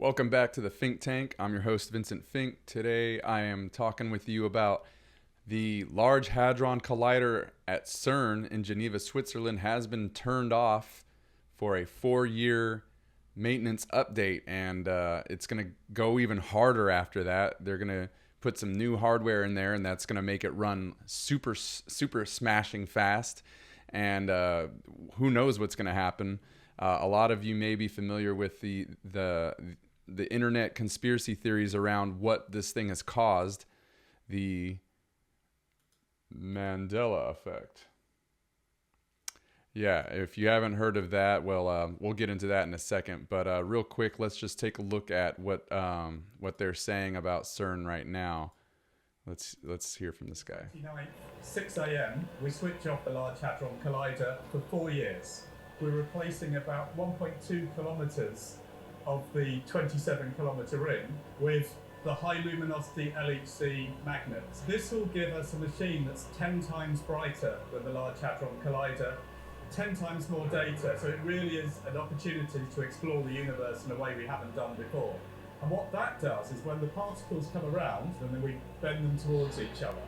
Welcome back to the Fink Tank. I'm your host, Vincent Fink. Today I am talking with you about the Large Hadron Collider at CERN in Geneva, Switzerland has been turned off for a 4-year maintenance update, and it's going to go even harder after that. They're going to put some new hardware in there, and that's going to make it run super smashing fast, and who knows what's going to happen. A lot of you may be familiar with the internet conspiracy theories around what this thing has caused, the Mandela Effect. Yeah, if you haven't heard of that, well, we'll get into that in a second. But real quick, let's just take a look at what they're saying about CERN right now. Let's hear from this guy. 6 a.m. we switch off the Large Hadron Collider for 4 years. We're replacing about 1.2 kilometers of the 27-kilometer ring with the high luminosity LHC magnets. This will give us a machine that's 10 times brighter than the Large Hadron Collider, 10 times more data, so it really is an opportunity to explore the universe in a way we haven't done before. And what that does is when the particles come around and then we bend them towards each other,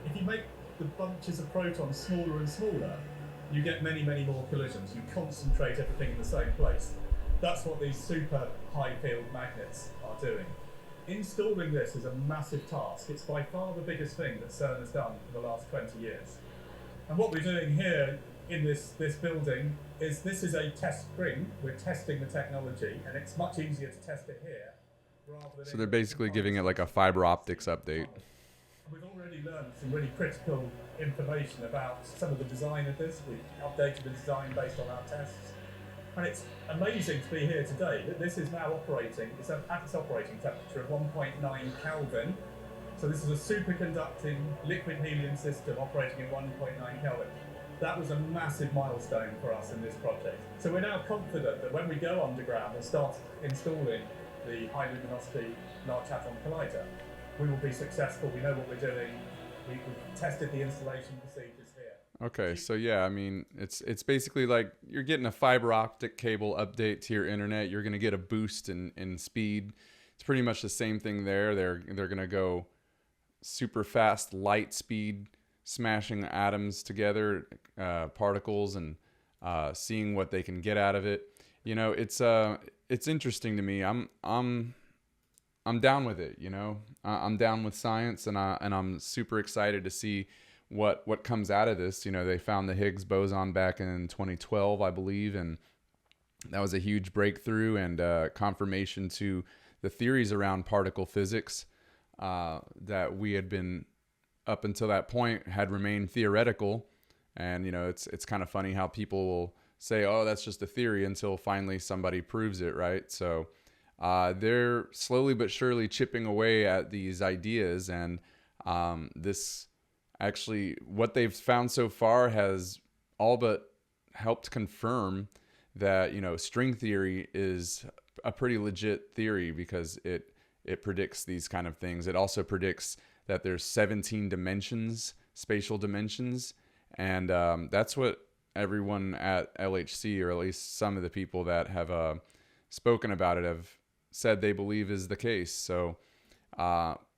if you make the bunches of protons smaller and smaller, you get many more collisions. You concentrate everything in the same place. That's what these super high field magnets are doing. Installing this is a massive task. It's by far the biggest thing that CERN has done for the last 20 years. And what we're doing here in this building is this is a test spring. We're testing the technology, and it's much easier to test it here rather than. So they're basically giving it like a fiber optics update. We've already learned some really critical information about some of the design of this. We've updated the design based on our tests. And it's amazing to be here today. This is now operating, it's at its operating temperature of 1.9 Kelvin. So this is a superconducting liquid helium system operating at 1.9 Kelvin. That was a massive milestone for us in this project. So we're now confident that when we go underground and start installing the high luminosity Large Hadron Collider, we will be successful. We know what we're doing. We've tested the installation procedures here. Okay, so yeah, I mean, it's basically like you're getting a fiber optic cable update to your internet. You're going to get a boost in speed. It's pretty much the same thing there. They're going to go super fast light speed, smashing atoms together, particles, and seeing what they can get out of it. You know, it's interesting to me. I'm down with it, you know. I'm down with science, and I'm super excited to see what comes out of this. You know, they found the Higgs boson back in 2012, I believe, and that was a huge breakthrough and confirmation to the theories around particle physics that we had been up until that point had remained theoretical. And you know, it's kind of funny how people will say, "Oh, that's just a theory," until finally somebody proves it, right? So. They're slowly but surely chipping away at these ideas, and this actually, what they've found so far has all but helped confirm that, you know, string theory is a pretty legit theory because it predicts these kind of things. It also predicts that there's 17 dimensions, spatial dimensions, and that's what everyone at LHC, or at least some of the people that have spoken about it, have said they believe is the case. So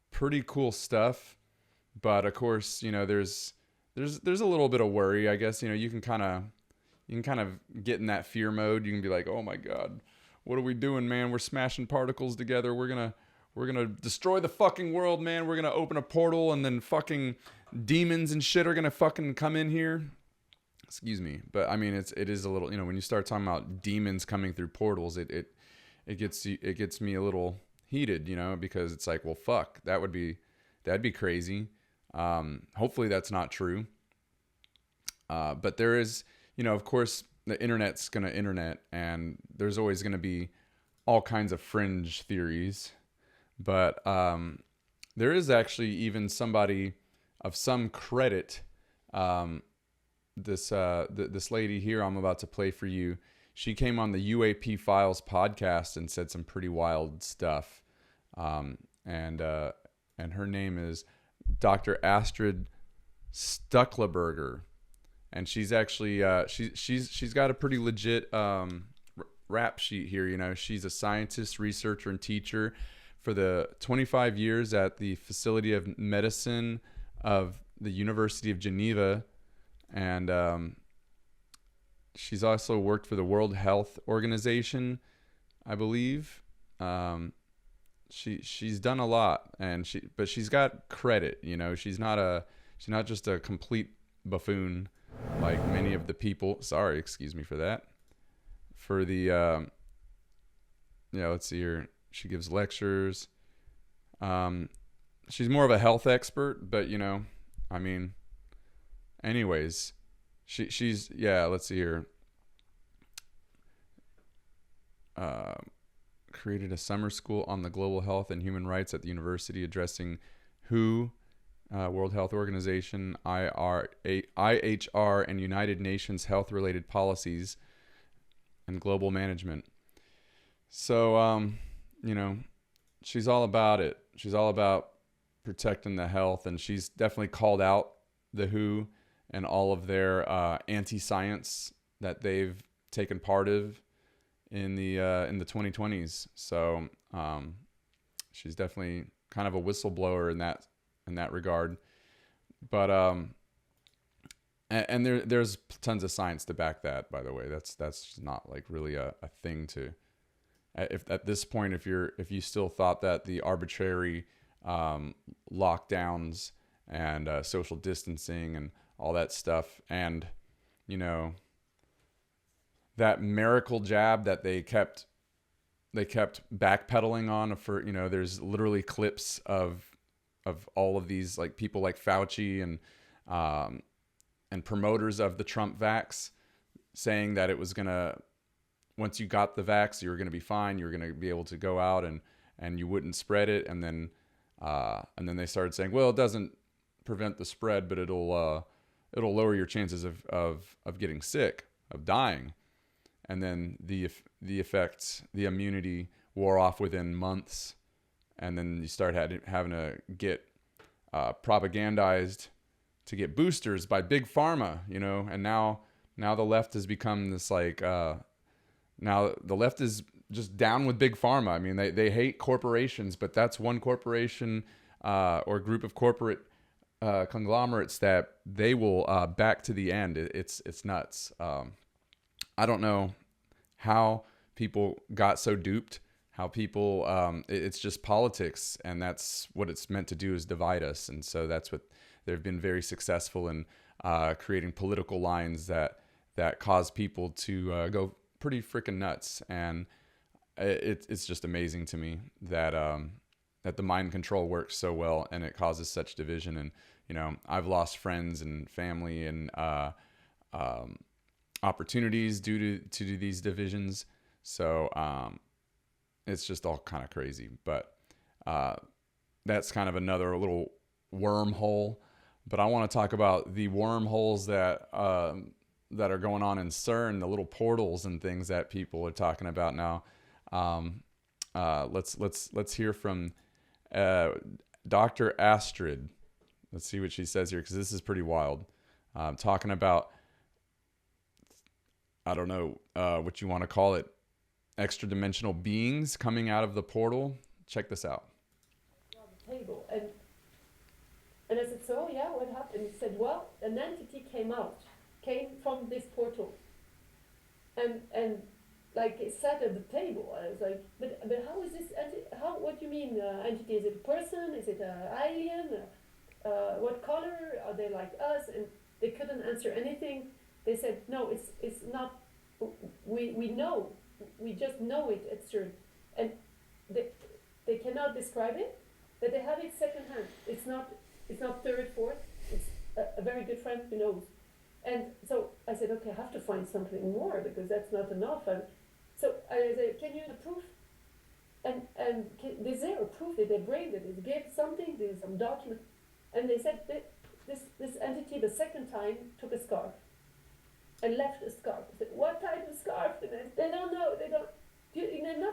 pretty cool stuff, but of course, you know, there's a little bit of worry, I guess. You know, you can kind of get in that fear mode. You can be like, "Oh my god, what are we doing, man? We're smashing particles together. We're gonna destroy the fucking world, man. We're gonna open a portal, and then fucking demons and shit are gonna fucking come in here." Excuse me, but I mean, it is a little, you know, when you start talking about demons coming through portals, it gets me a little heated, you know, because it's like, well, fuck, that'd be crazy. Hopefully that's not true. But there is, you know, of course, the internet's gonna internet, and there's always gonna be all kinds of fringe theories. But there is actually even somebody of some credit. This lady here I'm about to play for you, she came on the UAP Files podcast and said some pretty wild stuff. And her name is Dr. Astrid Stuckleberger. And she's actually she's got a pretty legit rap sheet here. You know, she's a scientist, researcher, and teacher for the 25 years at the Facility of Medicine of the University of Geneva, and she's also worked for the World Health Organization, I believe. She's done a lot, but she's got credit. You know, she's not just a complete buffoon like many of the people. Sorry, excuse me for that. For the let's see here. She gives lectures. She's more of a health expert, but you know, I mean, anyways, she's let's see here. Created a summer school on the global health and human rights at the university, addressing WHO, World Health Organization, IHR, and United Nations health-related policies and global management. So, you know, she's all about it. She's all about protecting the health, and she's definitely called out the WHO and all of their anti-science that they've taken part of in the 2020s. So she's definitely kind of a whistleblower in that regard. But and there's tons of science to back that, by the way. That's not like really a thing to, if at this point, if you still thought that the arbitrary lockdowns and social distancing and all that stuff, and you know, that miracle jab that they kept backpedaling on for, you know, there's literally clips of all of these like people like Fauci and promoters of the Trump vax saying that it was gonna, once you got the vax, you were gonna be fine, you were gonna be able to go out and you wouldn't spread it, and then they started saying, well, it doesn't prevent the spread, but it'll lower your chances of getting sick, of dying. And then the effects, the immunity wore off within months, and then you start having to get propagandized to get boosters by big pharma, you know. And now the left has become this like now the left is just down with big pharma. I mean, they hate corporations, but that's one corporation or group of corporate conglomerates that they will back to the end. It's nuts. I don't know how people got so duped, how people, it's just politics, and that's what it's meant to do, is divide us. And so that's what they've been very successful in, creating political lines that cause people to go pretty freaking nuts. And it's just amazing to me that the mind control works so well, and it causes such division. And, you know, I've lost friends and family and opportunities due to these divisions. So it's just all kind of crazy. But that's kind of another little wormhole. But I want to talk about the wormholes that are going on in CERN, the little portals and things that people are talking about now. Let's hear from Dr. Astrid. Let's see what she says here, because this is pretty wild. Talking about, I don't know what you want to call it, extra dimensional beings coming out of the portal. Check this out. On the table, and I said, so yeah, what happened? He said, well, an entity came from this portal, and like it sat at the table. I was like, but how is this how? What do you mean entity? Is it a person? Is it an alien? What color? Are they like us? And they couldn't answer anything. They said, no, it's not. We know. We just know it at CERN, and they cannot describe it, but they have it secondhand. It's not third, fourth. It's a very good friend who knows. And so I said, okay, I have to find something more, because that's not enough. And so I said, can you have proof? And is there a proof that they bring, that they gave something, there's some document? And they said that this entity the second time took a scarf and left a scarf. I said, what type of scarf? And they don't know. They're not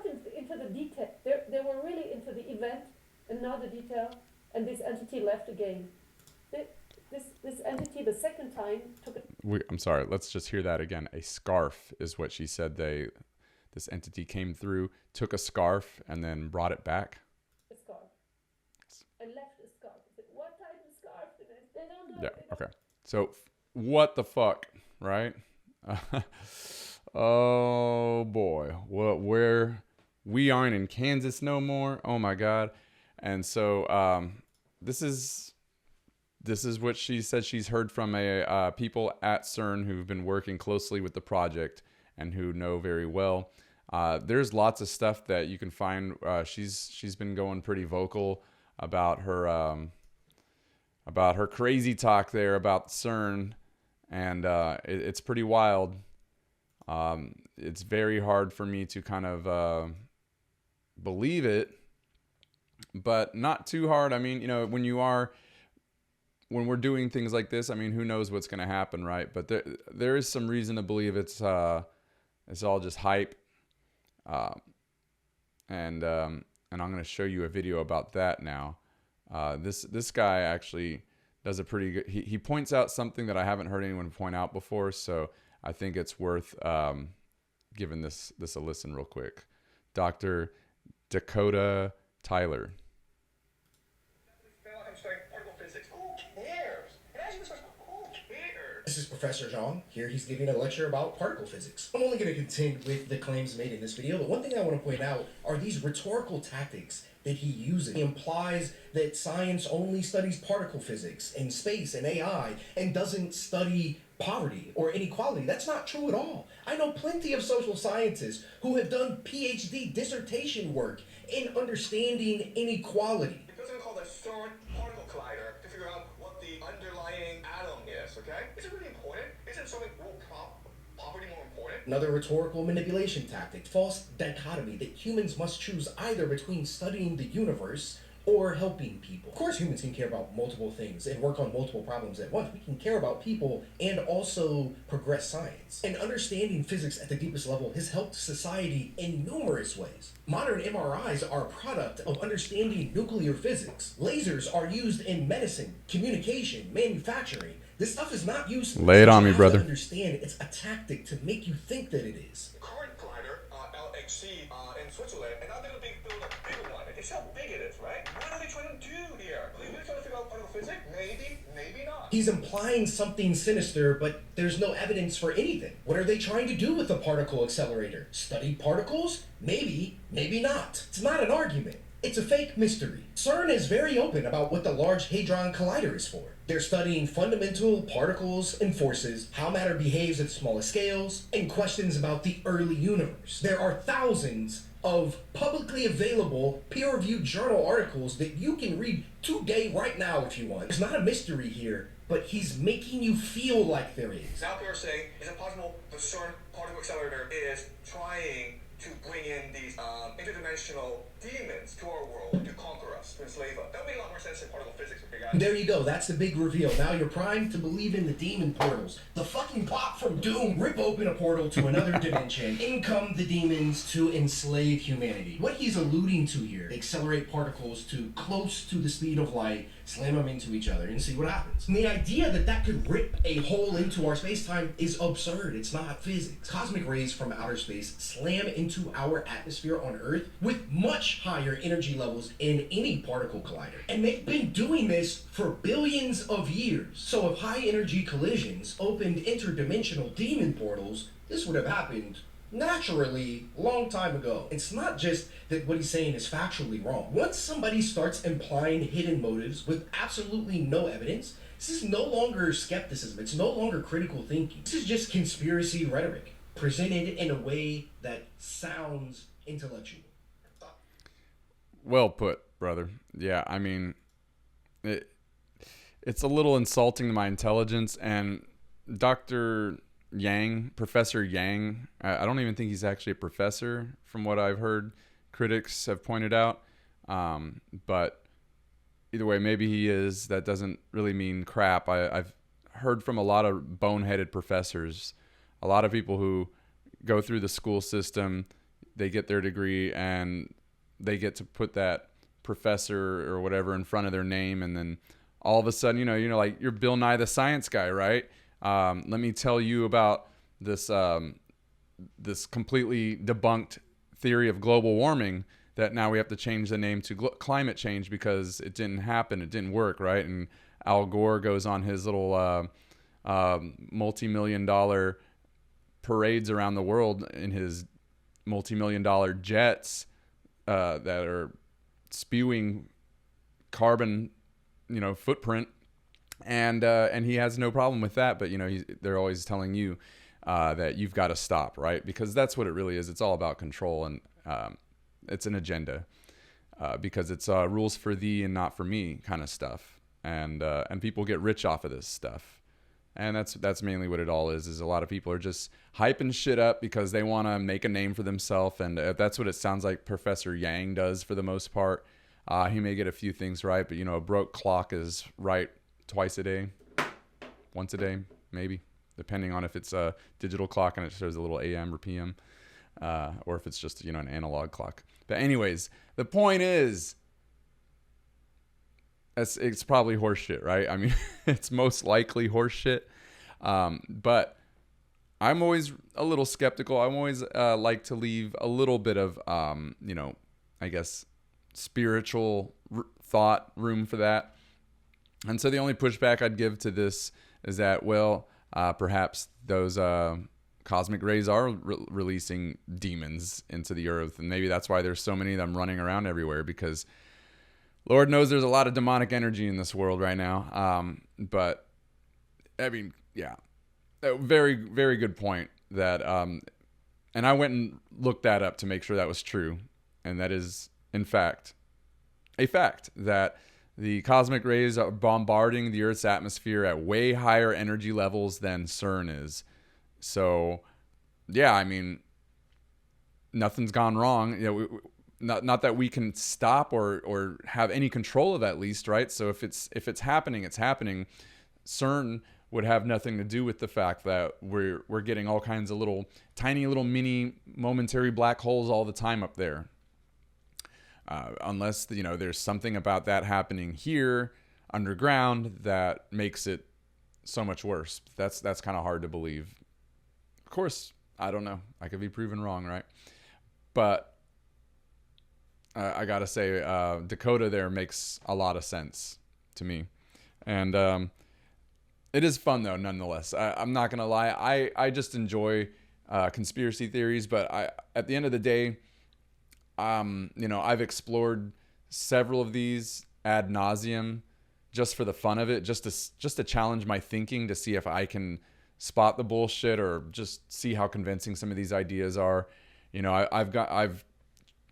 into the detail. They were really into the event and not the detail. And this entity left again. This entity the second time took a... I'm sorry. Let's just hear that again. A scarf is what she said they this entity came through, took a scarf, and then brought it back. A scarf. I left a scarf. I said, what type of scarf? They don't know. Yeah. Okay. So what the fuck, right? Oh boy, where we aren't in Kansas no more. Oh my God. And so this is what she said she's heard from people at CERN who've been working closely with the project and who know very well. There's lots of stuff that you can find. She's been going pretty vocal about her crazy talk there about CERN, and it's pretty wild. It's very hard for me to kind of believe it, but not too hard. I mean, when we're doing things like this, I mean, who knows what's going to happen, right? But there is some reason to believe it's all just hype. And I'm going to show you a video about that now. This guy actually does a pretty good, he points out something that I haven't heard anyone point out before, so I think it's worth giving this a listen real quick. Dr. Dakota Tyler. This is Professor Jung. Here he's giving a lecture about particle physics. I'm only going to contend with the claims made in this video, but one thing I want to point out are these rhetorical tactics that he uses. He implies that science only studies particle physics and space and AI and doesn't study poverty or inequality. That's not true at all. I know plenty of social scientists who have done PhD dissertation work in understanding inequality. It doesn't call the CERN particle collider to figure out what the underlying atom is, okay? Is it really important? Isn't something world poverty more important? Another rhetorical manipulation tactic, false dichotomy that humans must choose either between studying the universe or helping people. Of course, humans can care about multiple things and work on multiple problems at once. We can care about people and also progress science. And understanding physics at the deepest level has helped society in numerous ways. Modern MRIs are a product of understanding nuclear physics. Lasers are used in medicine, communication, manufacturing. This stuff is not used. Lay it on me, brother. Understand it's a tactic to make you think that it is. The current collider, LHC in Switzerland, and now they're going to build a bigger one. It's how big it is, right? What are they trying to do here? Are they really trying to figure out particle physics? Maybe, maybe not. He's implying something sinister, but there's no evidence for anything. What are they trying to do with the particle accelerator? Study particles? Maybe, maybe not. It's not an argument. It's a fake mystery. CERN is very open about what the Large Hadron Collider is for. They're studying fundamental particles and forces, how matter behaves at the smallest scales, and questions about the early universe. There are thousands of publicly available peer-reviewed journal articles that you can read today right now if you want. There's not a mystery here, but he's making you feel like there is. Now people are saying, is it possible the CERN particle accelerator is trying to bring in these interdimensional demons to our world to conquer us, to enslave us? That would make a lot more sense in particle physics, okay, guys? There you go, that's the big reveal. Now you're primed to believe in the demon portals. The fucking plot from Doom, rip open a portal to another dimension. In come the demons to enslave humanity. What he's alluding to here, accelerate particles to close to the speed of light, slam them into each other, and see what happens. And the idea that that could rip a hole into our space-time is absurd. It's not physics. Cosmic rays from outer space slam into our atmosphere on Earth with much higher energy levels in any particle collider. And they've been doing this for billions of years. So if high energy collisions opened interdimensional demon portals, this would have happened naturally long time ago. It's not just that what he's saying is factually wrong. Once somebody starts implying hidden motives with absolutely no evidence, this is no longer skepticism. It's no longer critical thinking. This is just conspiracy rhetoric presented in a way that sounds intellectual. Well put, brother. Yeah, I mean, it's a little insulting to my intelligence. And Dr. Yang, Professor Yang, I don't even think he's actually a professor from what I've heard critics have pointed out. But either way, maybe he is. That doesn't really mean crap. I've heard from a lot of boneheaded professors, a lot of people who go through the school system, they get their degree, and they get to put that professor or whatever in front of their name, and then all of a sudden, like you're Bill Nye the Science Guy, right? Let me tell you about this this completely debunked theory of global warming that now we have to change the name to climate change because it didn't happen. It didn't work, right? And Al Gore goes on his little multi-million-dollar parades around the world in his multi-million-dollar jets that are spewing carbon, footprint, and he has no problem with that. But they're always telling you that you've got to stop, right? Because that's what it really is. It's all about control, and it's an agenda because it's rules for thee and not for me kind of stuff, and people get rich off of this stuff. And that's mainly what it all is a lot of people are just hyping shit up because they want to make a name for themselves. And that's what it sounds like Professor Yang does for the most part. He may get a few things right, but a broke clock is right twice a day, once a day, maybe, depending on if it's a digital clock and it shows a little AM or PM, or if it's just, an analog clock. But anyways, the point is, it's probably horseshit, right? I mean, it's most likely horseshit. But I'm always a little skeptical. I'm always like to leave a little bit of, I guess, spiritual thought room for that. And so the only pushback I'd give to this is that, perhaps those cosmic rays are releasing demons into the earth. And maybe that's why there's so many of them running around everywhere, because Lord knows there's a lot of demonic energy in this world right now. But I mean, yeah, a very, very good point that, and I went and looked that up to make sure that was true. And that is, in fact, a fact that the cosmic rays are bombarding the Earth's atmosphere at way higher energy levels than CERN is. So, yeah, I mean, nothing's gone wrong. Not that we can stop or have any control of at least, right? So if it's happening, it's happening. CERN would have nothing to do with the fact that we're getting all kinds of tiny little mini momentary black holes all the time up there. Unless there's something about that happening here underground that makes it so much worse. That's kind of hard to believe. Of course, I don't know. I could be proven wrong, right? But I gotta say, Dakota there makes a lot of sense to me, and it is fun though, nonetheless. I'm not gonna lie. I just enjoy conspiracy theories, but at the end of the day, I've explored several of these ad nauseum just for the fun of it, just to challenge my thinking, to see if I can spot the bullshit or just see how convincing some of these ideas are.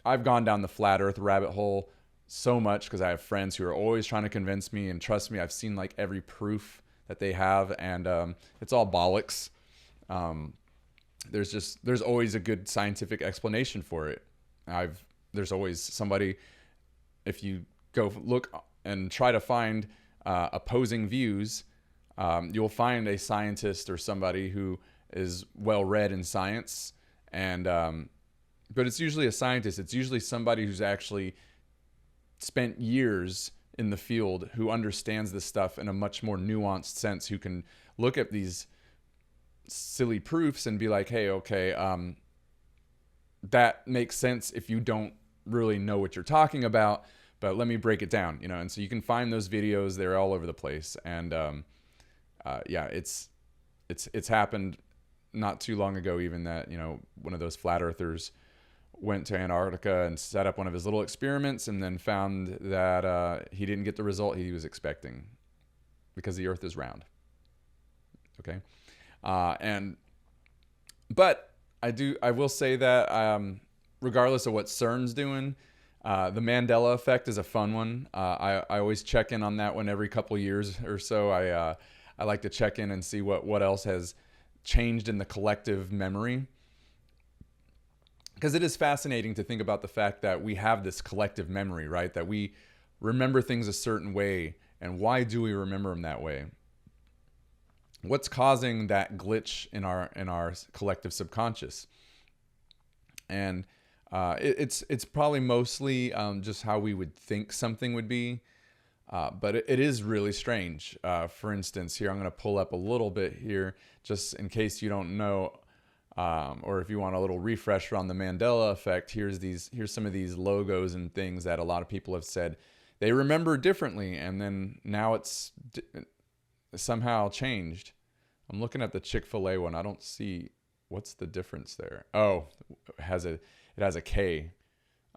I've gone down the flat earth rabbit hole so much because I have friends who are always trying to convince me, and trust me, I've seen like every proof that they have, and it's all bollocks. There's always a good scientific explanation for it. There's always somebody, if you go look and try to find opposing views, you'll find a scientist or somebody who is well read in science, and but it's usually a scientist. It's usually somebody who's actually spent years in the field, who understands this stuff in a much more nuanced sense, who can look at these silly proofs and be like, hey, okay, that makes sense if you don't really know what you're talking about, but let me break it down, and so you can find those videos. They're all over the place. And yeah, it's happened not too long ago, even, that one of those flat earthers went to Antarctica and set up one of his little experiments, and then found that he didn't get the result he was expecting because the earth is round. Okay. But I will say that regardless of what CERN's doing, the Mandela Effect is a fun one. I always check in on that one every couple years or so. I like to check in and see what else has changed in the collective memory. Because it is fascinating to think about the fact that we have this collective memory, right? That we remember things a certain way. And why do we remember them that way? What's causing that glitch in our collective subconscious? And it's probably mostly just how we would think something would be. But it is really strange. For instance, here I'm going to pull up a little bit here, just in case you don't know. Or if you want a little refresher on the Mandela effect, here's some of these logos and things that a lot of people have said they remember differently, and then now it's somehow changed. I'm looking at the Chick-fil-A one. I don't see what's the difference there. Oh, it has a K.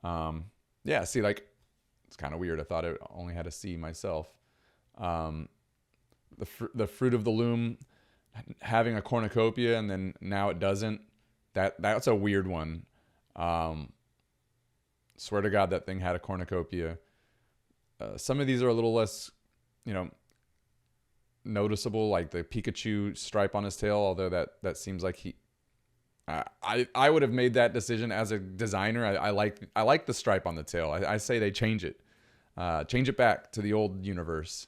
Yeah, see, like, it's kind of weird. I thought it only had a C myself. The fruit of the loom having a cornucopia and then now it doesn't. That's a weird one. Swear to God, that thing had a cornucopia. Some of these are a little less, noticeable, like the Pikachu stripe on his tail, although that seems like I would have made that decision as a designer. I like the stripe on the tail. I say they change it back to the old universe.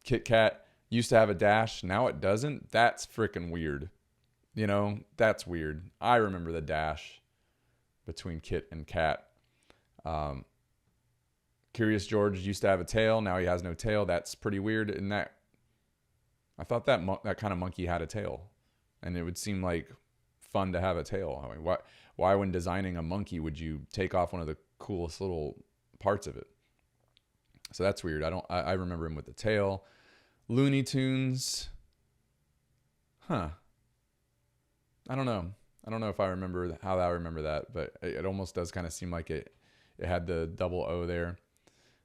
Kit Kat used to have a dash, now it doesn't. That's freaking weird. That's weird. I remember the dash between Kit and Kat. Curious George used to have a tail, now he has no tail. That's pretty weird. And that, I thought that kind of monkey had a tail, and it would seem like fun to have a tail. I mean, why when designing a monkey would you take off one of the coolest little parts of it? So that's weird. I remember him with the tail. Looney Tunes. I don't know if I remember how I remember that, but it almost does kind of seem like it had the double O there.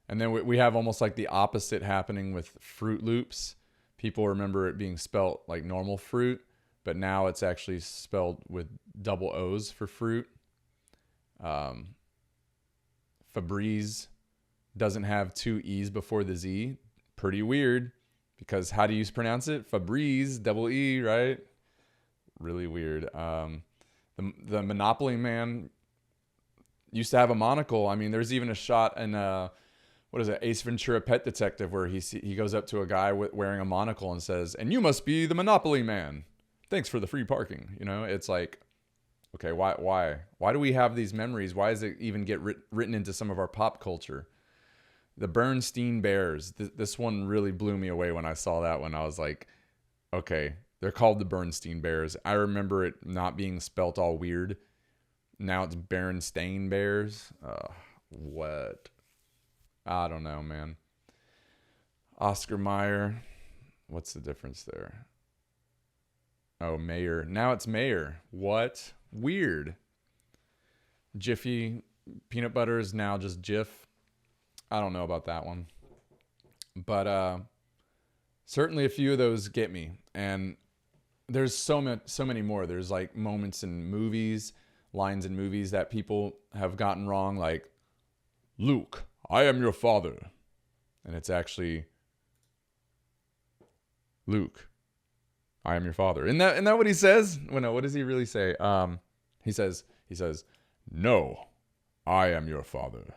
And then we have almost like the opposite happening with Fruit Loops. People remember it being spelt like normal fruit, but now it's actually spelled with double O's for fruit. Febreze doesn't have two E's before the Z. Pretty weird, because how do you pronounce it? Febreze, double E, right? Really weird. The Monopoly Man used to have a monocle. I mean, there's even a shot in Ace Ventura: Pet Detective, where he goes up to a guy wearing a monocle and says, "And you must be the Monopoly Man. Thanks for the free parking." It's like, okay, why do we have these memories? Why does it even get written into some of our pop culture? The Bernstein Bears. This one really blew me away when I saw that one. I was like, okay, they're called the Bernstein Bears. I remember it not being spelt all weird. Now it's Berenstain Bears. What? I don't know, man. Oscar Mayer. What's the difference there? Oh, Mayer. Now it's Mayer. What? Weird. Jiffy peanut butter is now just Jif. I don't know about that one. But certainly a few of those get me. And there's so many more. There's like moments in movies, lines in movies that people have gotten wrong, like, "Luke, I am your father." And it's actually, "Luke, I am your father." Isn't that what he says? Well, no, what does he really say? He says, "No, I am your father."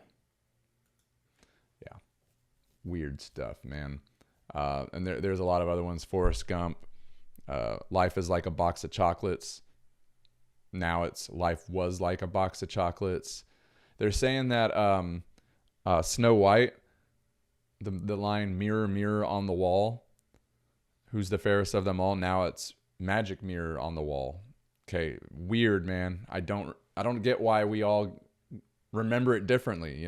Yeah. Weird stuff, man. And there's a lot of other ones. Forrest Gump. Life is like a box of chocolates. Now it's life was like a box of chocolates. They're saying that Snow White, the line "Mirror, mirror on the wall, who's the fairest of them all?" Now it's "Magic mirror on the wall." Okay, weird, man. I don't get why we all remember it differently.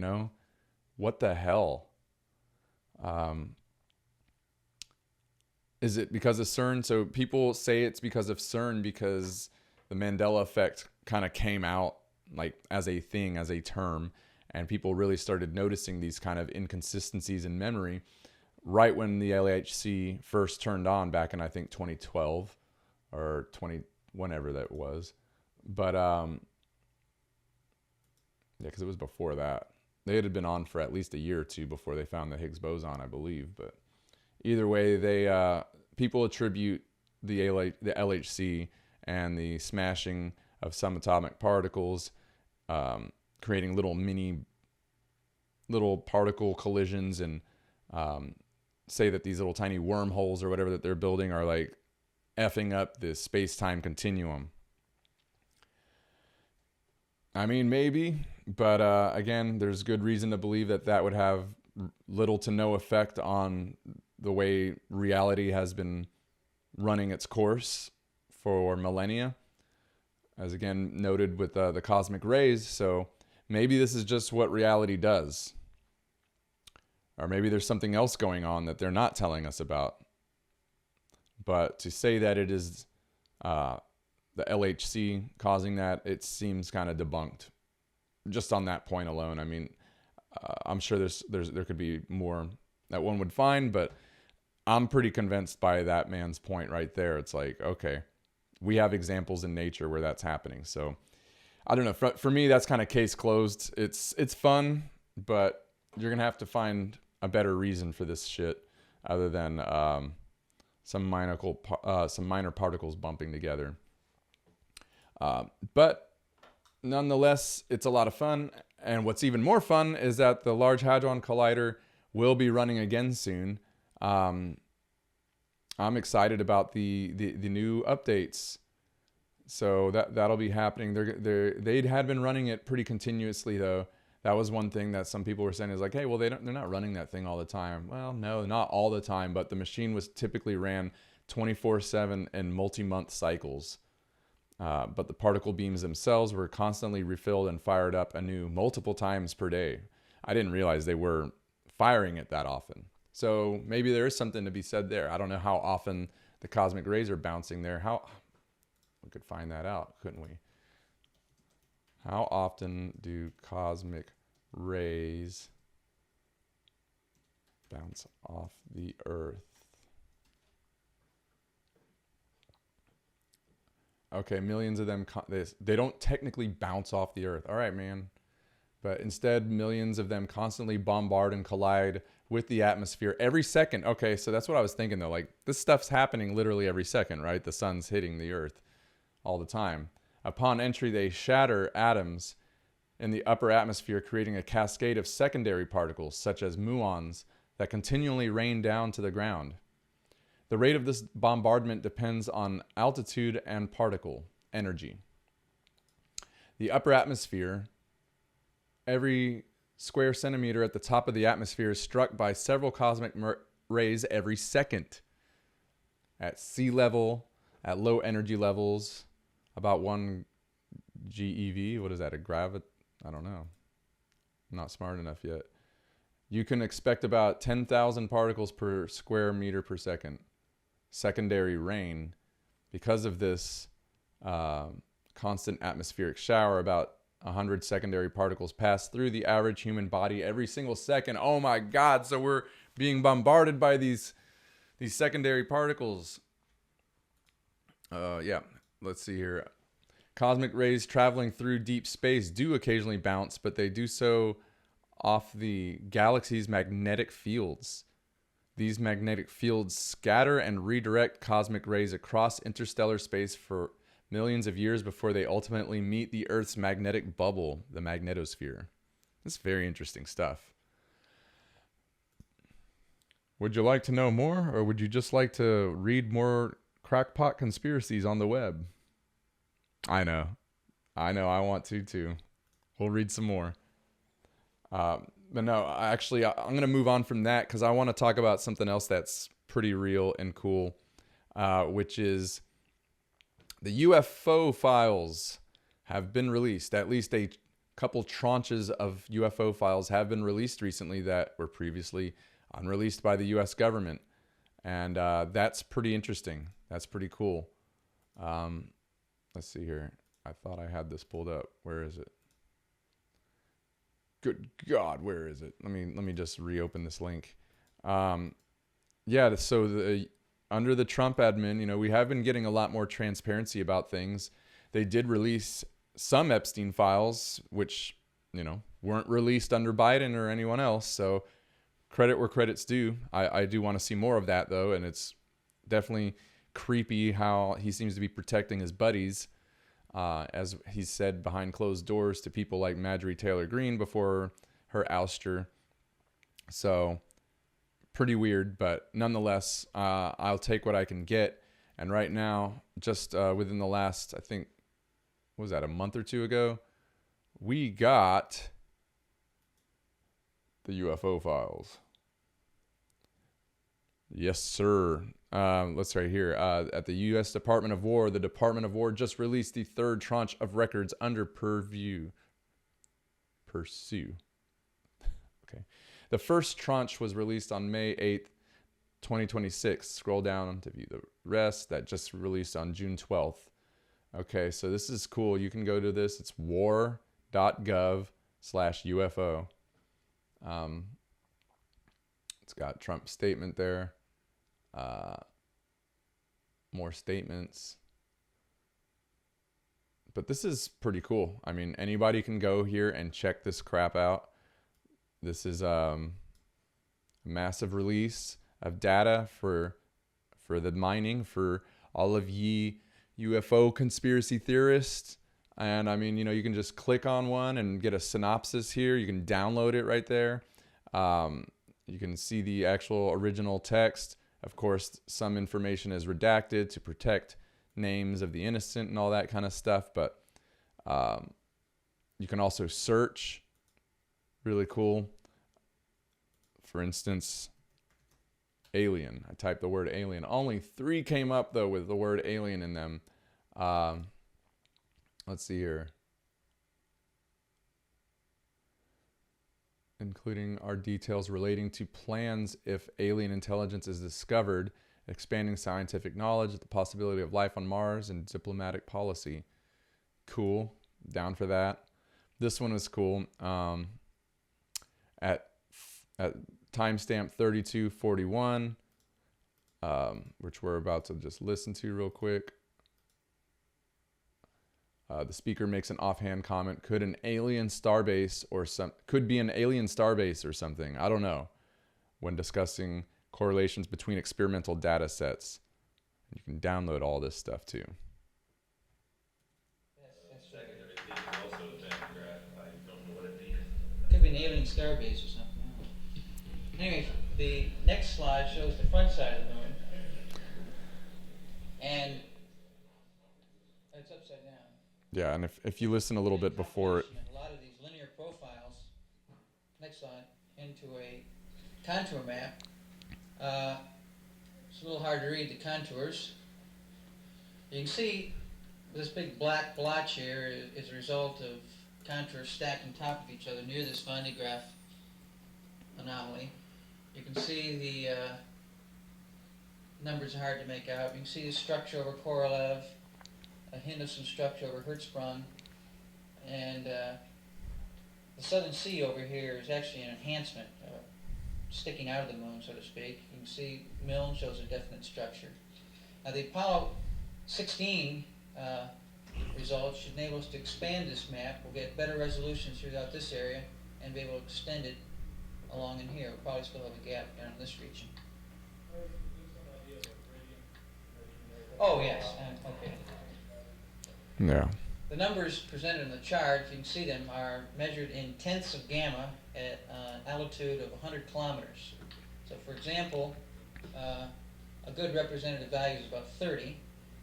What the hell? Is it because of CERN? So people say it's because of CERN because the Mandela Effect kind of came out like as a thing, as a term, and people really started noticing these kind of inconsistencies in memory right when the LHC first turned on back in, I think, 2012 or whenever that was. But yeah, because it was before that. They had been on for at least a year or two before they found the Higgs boson, I believe. But either way, people attribute the LHC and the smashing of subatomic particles, creating little particle collisions, and say that these little tiny wormholes or whatever that they're building are like effing up the space-time continuum. I mean, maybe, but again, there's good reason to believe that would have little to no effect on the way reality has been running its course for millennia. as again noted with the cosmic rays. So maybe this is just what reality does. Or maybe there's something else going on that they're not telling us about. But to say that it is the LHC causing that, it seems kind of debunked. Just on that point alone. I mean, I'm sure there could be more that one would find, but I'm pretty convinced by that man's point right there. It's like, okay, we have examples in nature where that's happening. So I don't know. For me, that's kind of case closed. It's fun, but you're gonna have to find a better reason for this shit other than some minor particles bumping together. But nonetheless, it's a lot of fun. And what's even more fun is that the Large Hadron Collider will be running again soon. I'm excited about the new updates. So that'll be happening. They had been running it pretty continuously though. That was one thing that some people were saying is like, hey, well, they're not running that thing all the time. Well, no, not all the time, but the machine was typically ran 24/7 in multi-month cycles. But the particle beams themselves were constantly refilled and fired up anew multiple times per day. I didn't realize they were firing it that often. So maybe there is something to be said there. I don't know how often the cosmic rays are bouncing there. We could find that out, couldn't we? How often do cosmic rays bounce off the Earth? Okay, millions of them, they don't technically bounce off the Earth. All right, man. But instead, millions of them constantly bombard and collide with the atmosphere every second. Okay, so that's what I was thinking, though. Like, this stuff's happening literally every second, right? The sun's hitting the Earth all the time. Upon entry, they shatter atoms in the upper atmosphere, creating a cascade of secondary particles, such as muons, that continually rain down to the ground. The rate of this bombardment depends on altitude and particle energy. The upper atmosphere, every square centimeter at the top of the atmosphere is struck by several cosmic rays every second. At sea level, at low energy levels, about 1 GeV. What is that? I don't know. I'm not smart enough yet. You can expect about 10,000 particles per square meter per second. Secondary rain. Because of this constant atmospheric shower, about 100 secondary particles pass through the average human body every single second. Oh my God. So we're being bombarded by these secondary particles. Yeah. Let's see here. Cosmic rays traveling through deep space do occasionally bounce, but they do so off the galaxy's magnetic fields. These magnetic fields scatter and redirect cosmic rays across interstellar space for millions of years before they ultimately meet the Earth's magnetic bubble, the magnetosphere. This is very interesting stuff. Would you like to know more, or would you just like to read more crackpot conspiracies on the web? I know. I want to too. We'll read some more. But no, actually, I'm going to move on from that because I want to talk about something else that's pretty real and cool, which is the UFO files have been released. At least a couple tranches of UFO files have been released recently that were previously unreleased by the U.S. government. And that's pretty interesting. That's pretty cool. Let's see here. I thought I had this pulled up. Where is it? Good God, where is it? Let me just reopen this link. Yeah, so under the Trump admin, we have been getting a lot more transparency about things. They did release some Epstein files, which, weren't released under Biden or anyone else. So credit where credit's due. I do want to see more of that, though, and it's definitely creepy how he seems to be protecting his buddies, as he said behind closed doors to people like Marjorie Taylor Greene before her ouster. So pretty weird, but nonetheless, I'll take what I can get. And right now, just within the last, I think, what was that, a month or two ago, we got the UFO files. Yes, sir. let's right here. At the U.S. Department of War, the Department of War just released the third tranche of records under Pursue. Okay. The first tranche was released on May 8th, 2026. Scroll down to view the rest. That just released on June 12th. Okay, so this is cool. You can go to this. It's war.gov/UFO. It's got Trump's statement there. More statements. But this is pretty cool. I mean, anybody can go here and check this crap out. This is a massive release of data for the mining, for all of ye UFO conspiracy theorists. And I mean, you can just click on one and get a synopsis here. You can download it right there. You can see the actual original text. Of course, some information is redacted to protect names of the innocent and all that kind of stuff. But you can also search. Really cool. For instance, alien. I typed the word alien. Only 3 came up, though, with the word alien in them. Let's see here. Including our details relating to plans if alien intelligence is discovered, expanding scientific knowledge, the possibility of life on Mars, and diplomatic policy. Cool. Down for that. This one is cool. At timestamp 3241, which we're about to just listen to real quick. The speaker makes an offhand comment. Could be an alien starbase or something. I don't know. When discussing correlations between experimental data sets. You can download all this stuff too. Could be an alien starbase or something. Anyway, the next slide shows the front side of the moon. And it's upside down. Yeah, and if you listen a little bit before it. A lot of these linear profiles, next slide, into a contour map. It's a little hard to read the contours. You can see this big black blotch here is a result of contours stacked on top of each other near this Van de Graaff anomaly. You can see the numbers are hard to make out. You can see the structure over Korolev, a hint of some structure over Hertzsprung, and the Southern Sea over here is actually an enhancement, sticking out of the moon, so to speak. You can see Milne shows a definite structure. Now the Apollo 16 results should enable us to expand this map. We'll get better resolution throughout this area and be able to extend it along in here. We'll probably still have a gap down in this region. Oh yes, okay. Yeah. The numbers presented in the chart, you can see them, are measured in tenths of gamma at an altitude of 100 kilometers. So for example, a good representative value is about 30,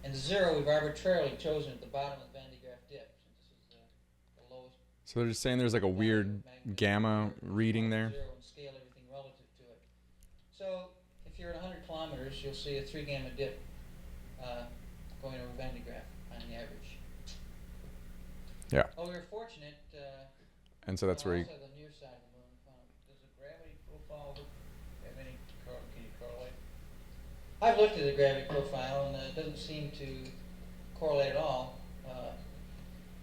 and the 0 we've arbitrarily chosen at the bottom of the Van de Graaff dip, since this is the lowest. So they're just saying there's like a weird gamma reading there. 0 and scale everything relative to it. So if you're at 100 kilometers, you'll see a 3 gamma dip going over Van de Graaff on the average. Yeah. Oh, we were fortunate. And so that's where you. Also the near side of the moon. Does the gravity profile have any? Can you correlate? I've looked at the gravity profile, and it doesn't seem to correlate at all.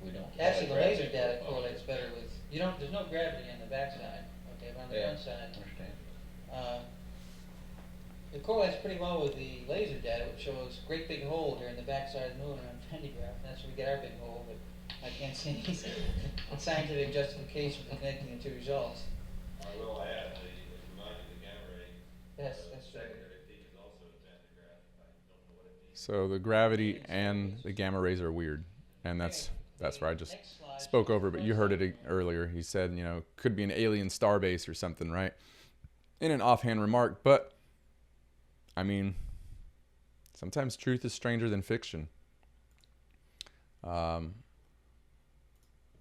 We don't. Actually, the laser data correlates better with. You don't. There's no gravity on the backside. Okay, but on the front side. Understand. It correlates pretty well with the laser data, which shows a great big hole here in the backside of the moon around Van de Graaff. That's where we get our big hole, but I can't see any scientific justification for connecting the two results. I will add, the gamma ray. Yes, that's right. Secondary peak is also at Van de Graaff. I don't know what it means. So the gravity and the gamma rays are weird, and that's where I just spoke over. But you heard it earlier. He said, could be an alien starbase or something, right? In an offhand remark, but I mean, sometimes truth is stranger than fiction.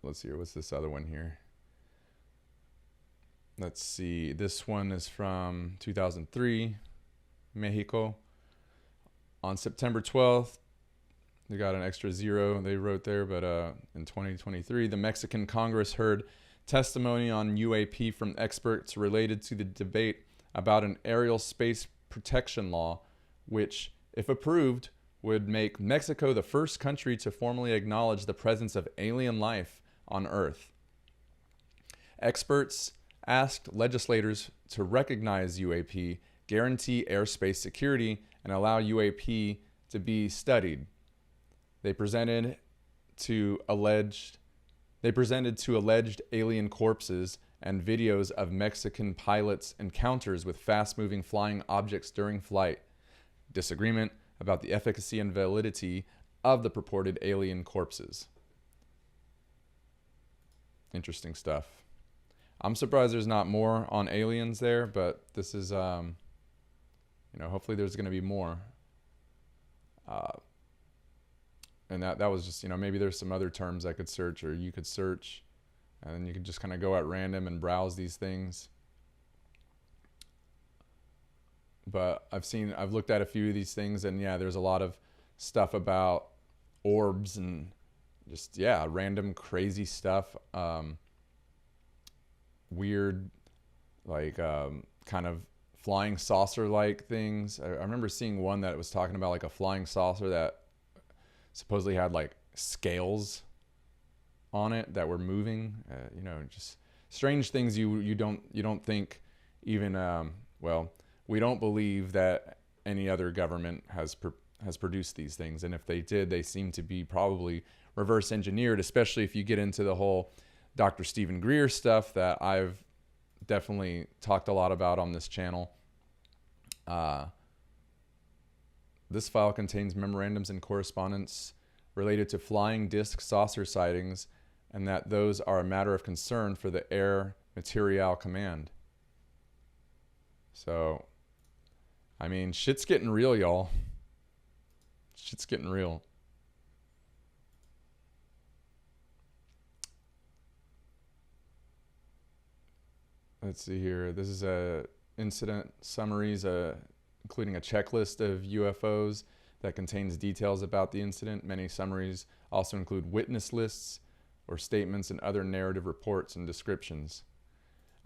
Let's see here. What's this other one here? Let's see. This one is from 2003, Mexico. On September 12th, they got an extra zero they wrote there, but in 2023, the Mexican Congress heard testimony on UAP from experts related to the debate about an aerial space protection law, which, if approved, would make Mexico the first country to formally acknowledge the presence of alien life on Earth. Experts asked legislators to recognize UAP, guarantee airspace security, and allow UAP to be studied. They presented to alleged alien corpses and videos of Mexican pilots' encounters with fast-moving flying objects during flight. Disagreement about the efficacy and validity of the purported alien corpses. Interesting stuff. I'm surprised there's not more on aliens there, but this is, hopefully there's going to be more. And that was just, maybe there's some other terms I could search, or you could search, and then you could just kind of go at random and browse these things. But I've looked at a few of these things, and yeah, there's a lot of stuff about orbs and just, random crazy stuff. Weird, kind of flying saucer-like things. I remember seeing one that was talking about like a flying saucer that supposedly had like scales on it that were moving. Just strange things you don't think even. We don't believe that any other government has produced these things, and if they did, they seem to be probably reverse engineered. Especially if you get into the whole Dr. Stephen Greer stuff that I've definitely talked a lot about on this channel. This file contains memorandums and correspondence related to flying disc saucer sightings, and that those are a matter of concern for the Air Materiel Command. So, shit's getting real, y'all. Shit's getting real. Let's see here. This is incident summaries, including a checklist of UFOs that contains details about the incident. Many summaries also include witness lists or statements and other narrative reports and descriptions.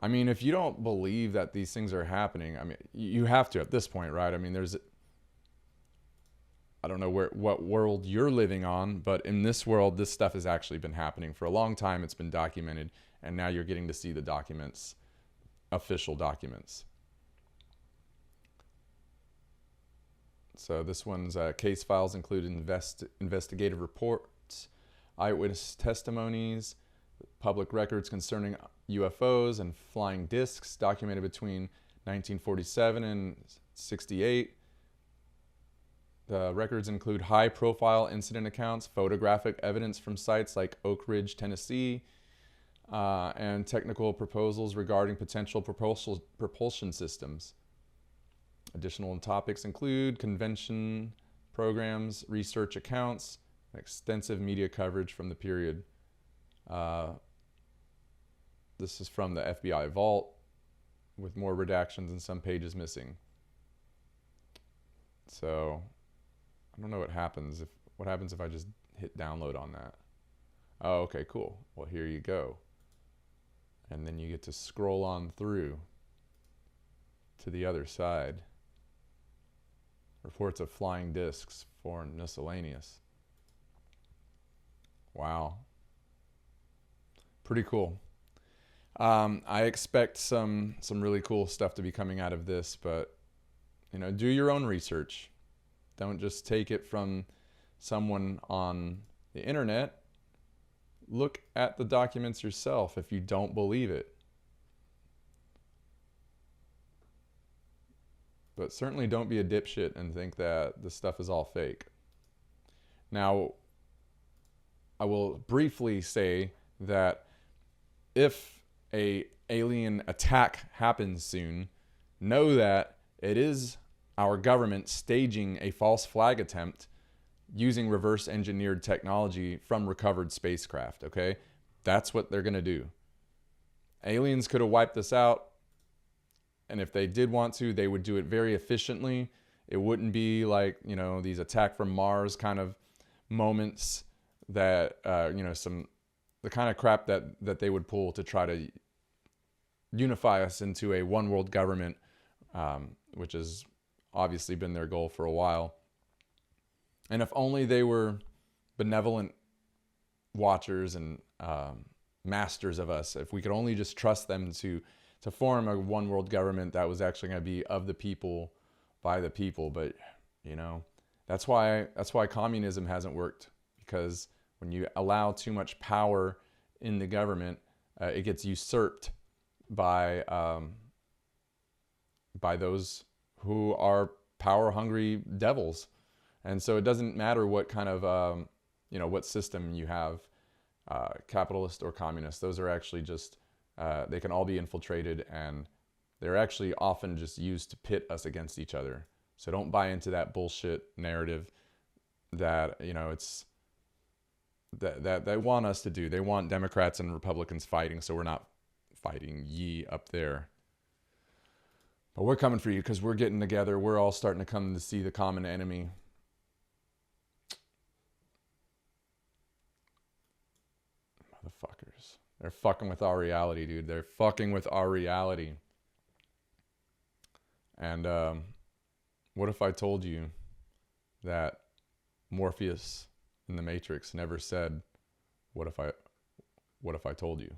If you don't believe that these things are happening, you have to at this point, right? I don't know what world you're living on, but in this world, this stuff has actually been happening for a long time. It's been documented, and now you're getting to see the documents, official documents. So this one's case files include investigative reports, eyewitness testimonies, public records concerning UFOs and flying discs documented between 1947 and 68. The records include high-profile incident accounts, photographic evidence from sites like Oak Ridge, Tennessee, and technical proposals regarding potential propulsion systems. Additional topics include convention programs, research accounts, and extensive media coverage from the period. This is from the FBI vault with more redactions and some pages missing. So I don't know what happens if I just hit download on that. Oh, okay, cool. Well, here you go. And then you get to scroll on through to the other side. Reports of flying discs, foreign miscellaneous. Wow. Pretty cool. I expect some really cool stuff to be coming out of this, but do your own research. Don't just take it from someone on the internet. Look at the documents yourself if you don't believe it. But certainly don't be a dipshit and think that this stuff is all fake. Now, I will briefly say that if an alien attack happens soon, know that it is our government staging a false flag attempt using reverse engineered technology from recovered spacecraft, okay? That's what they're going to do. Aliens could have wiped us out, and if they did want to, they would do it very efficiently It wouldn't be like, you know, these attack from Mars kind of moments that, you know, the kind of crap that they would pull to try to unify us into a one world government, which has obviously been their goal for a while. And if only they were benevolent watchers and masters of us, if we could only just trust them to form a one world government that was actually going to be of the people, by the people. But, you know, that's why communism hasn't worked, because when you allow too much power in the government, it gets usurped by those who are power hungry devils. And so it doesn't matter what kind of you know, what system you have, capitalist or communist. Those are actually just they can all be infiltrated, and they're actually often just used to pit us against each other. So don't buy into that bullshit narrative that, you know, it's that they want us to do. They want Democrats and Republicans fighting, so we're not fighting ye up there. But we're coming for you, because we're getting together. We're all starting to come to see the common enemy. Motherfuckers. They're fucking with our reality, dude. They're fucking with our reality. And what if I told you that Morpheus in the Matrix never said, what if I told you?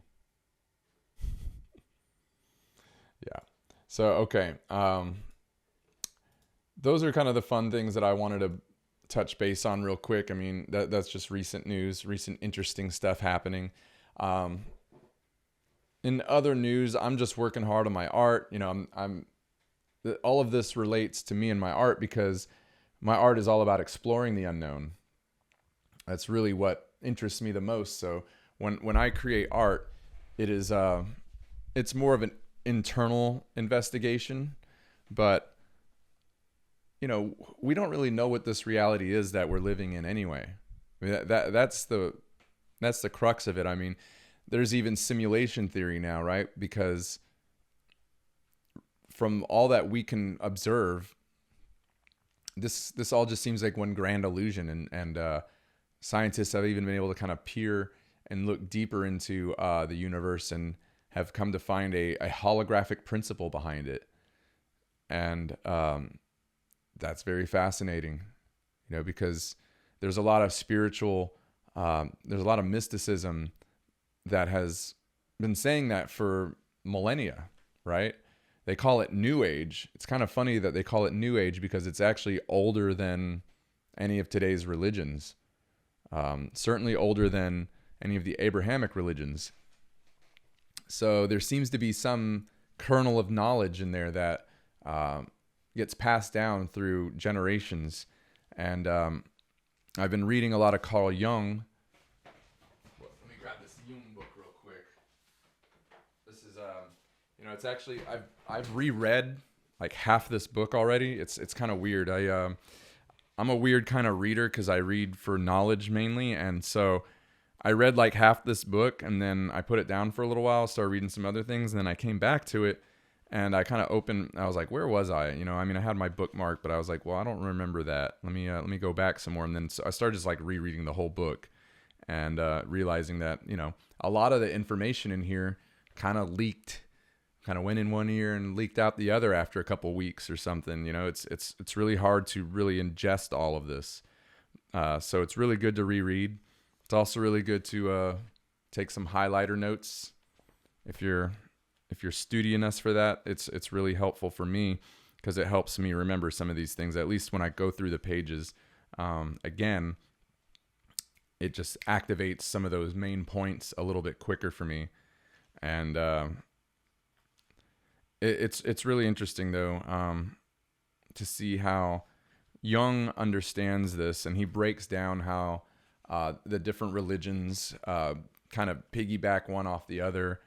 Yeah. So, okay. Those are kind of the fun things that I wanted to touch base on real quick. I mean, that's just recent news, recent interesting stuff happening. In other news, I'm just working hard on my art. You know, all of this relates to me and my art, because my art is all about exploring the unknown. That's really what interests me the most. So when I create art, it's more of an internal investigation, but you know, we don't really know what this reality is that we're living in anyway. I mean, that's the crux of it. I mean, there's even simulation theory now, right? Because from all that we can observe, this all just seems like one grand illusion, and scientists have even been able to kind of peer and look deeper into the universe, and have come to find a holographic principle behind it. And that's very fascinating, you know, because there's a lot of spiritual, there's a lot of mysticism that has been saying that for millennia, right? They call it New Age. It's kind of funny that they call it New Age, because it's actually older than any of today's religions. Certainly older than any of the Abrahamic religions. So there seems to be some kernel of knowledge in there that gets passed down through generations. And I've been reading a lot of Carl Jung. Let me grab this Jung book real quick. This is, you know, it's actually, I've reread like half this book already. It's kind of weird. I'm a weird kind of reader, because I read for knowledge mainly. And so I read like half this book, and then I put it down for a little while, started reading some other things, and then I came back to it, and I kind of I was like, where was I? You know, I mean, I had my bookmark, but I was like, well, I don't remember that. Let me go back some more. And then so I started just like rereading the whole book, and realizing that, you know, a lot of the information in here kind of leaked, kind of went in one ear and leaked out the other after a couple weeks or something. You know, it's really hard to really ingest all of this. So it's really good to reread. It's also really good to take some highlighter notes. If you're studious for that, it's really helpful for me, because it helps me remember some of these things. At least when I go through the pages again, it just activates some of those main points a little bit quicker for me. And it's really interesting though, to see how Jung understands this, and he breaks down how the different religions kind of piggyback one off the other,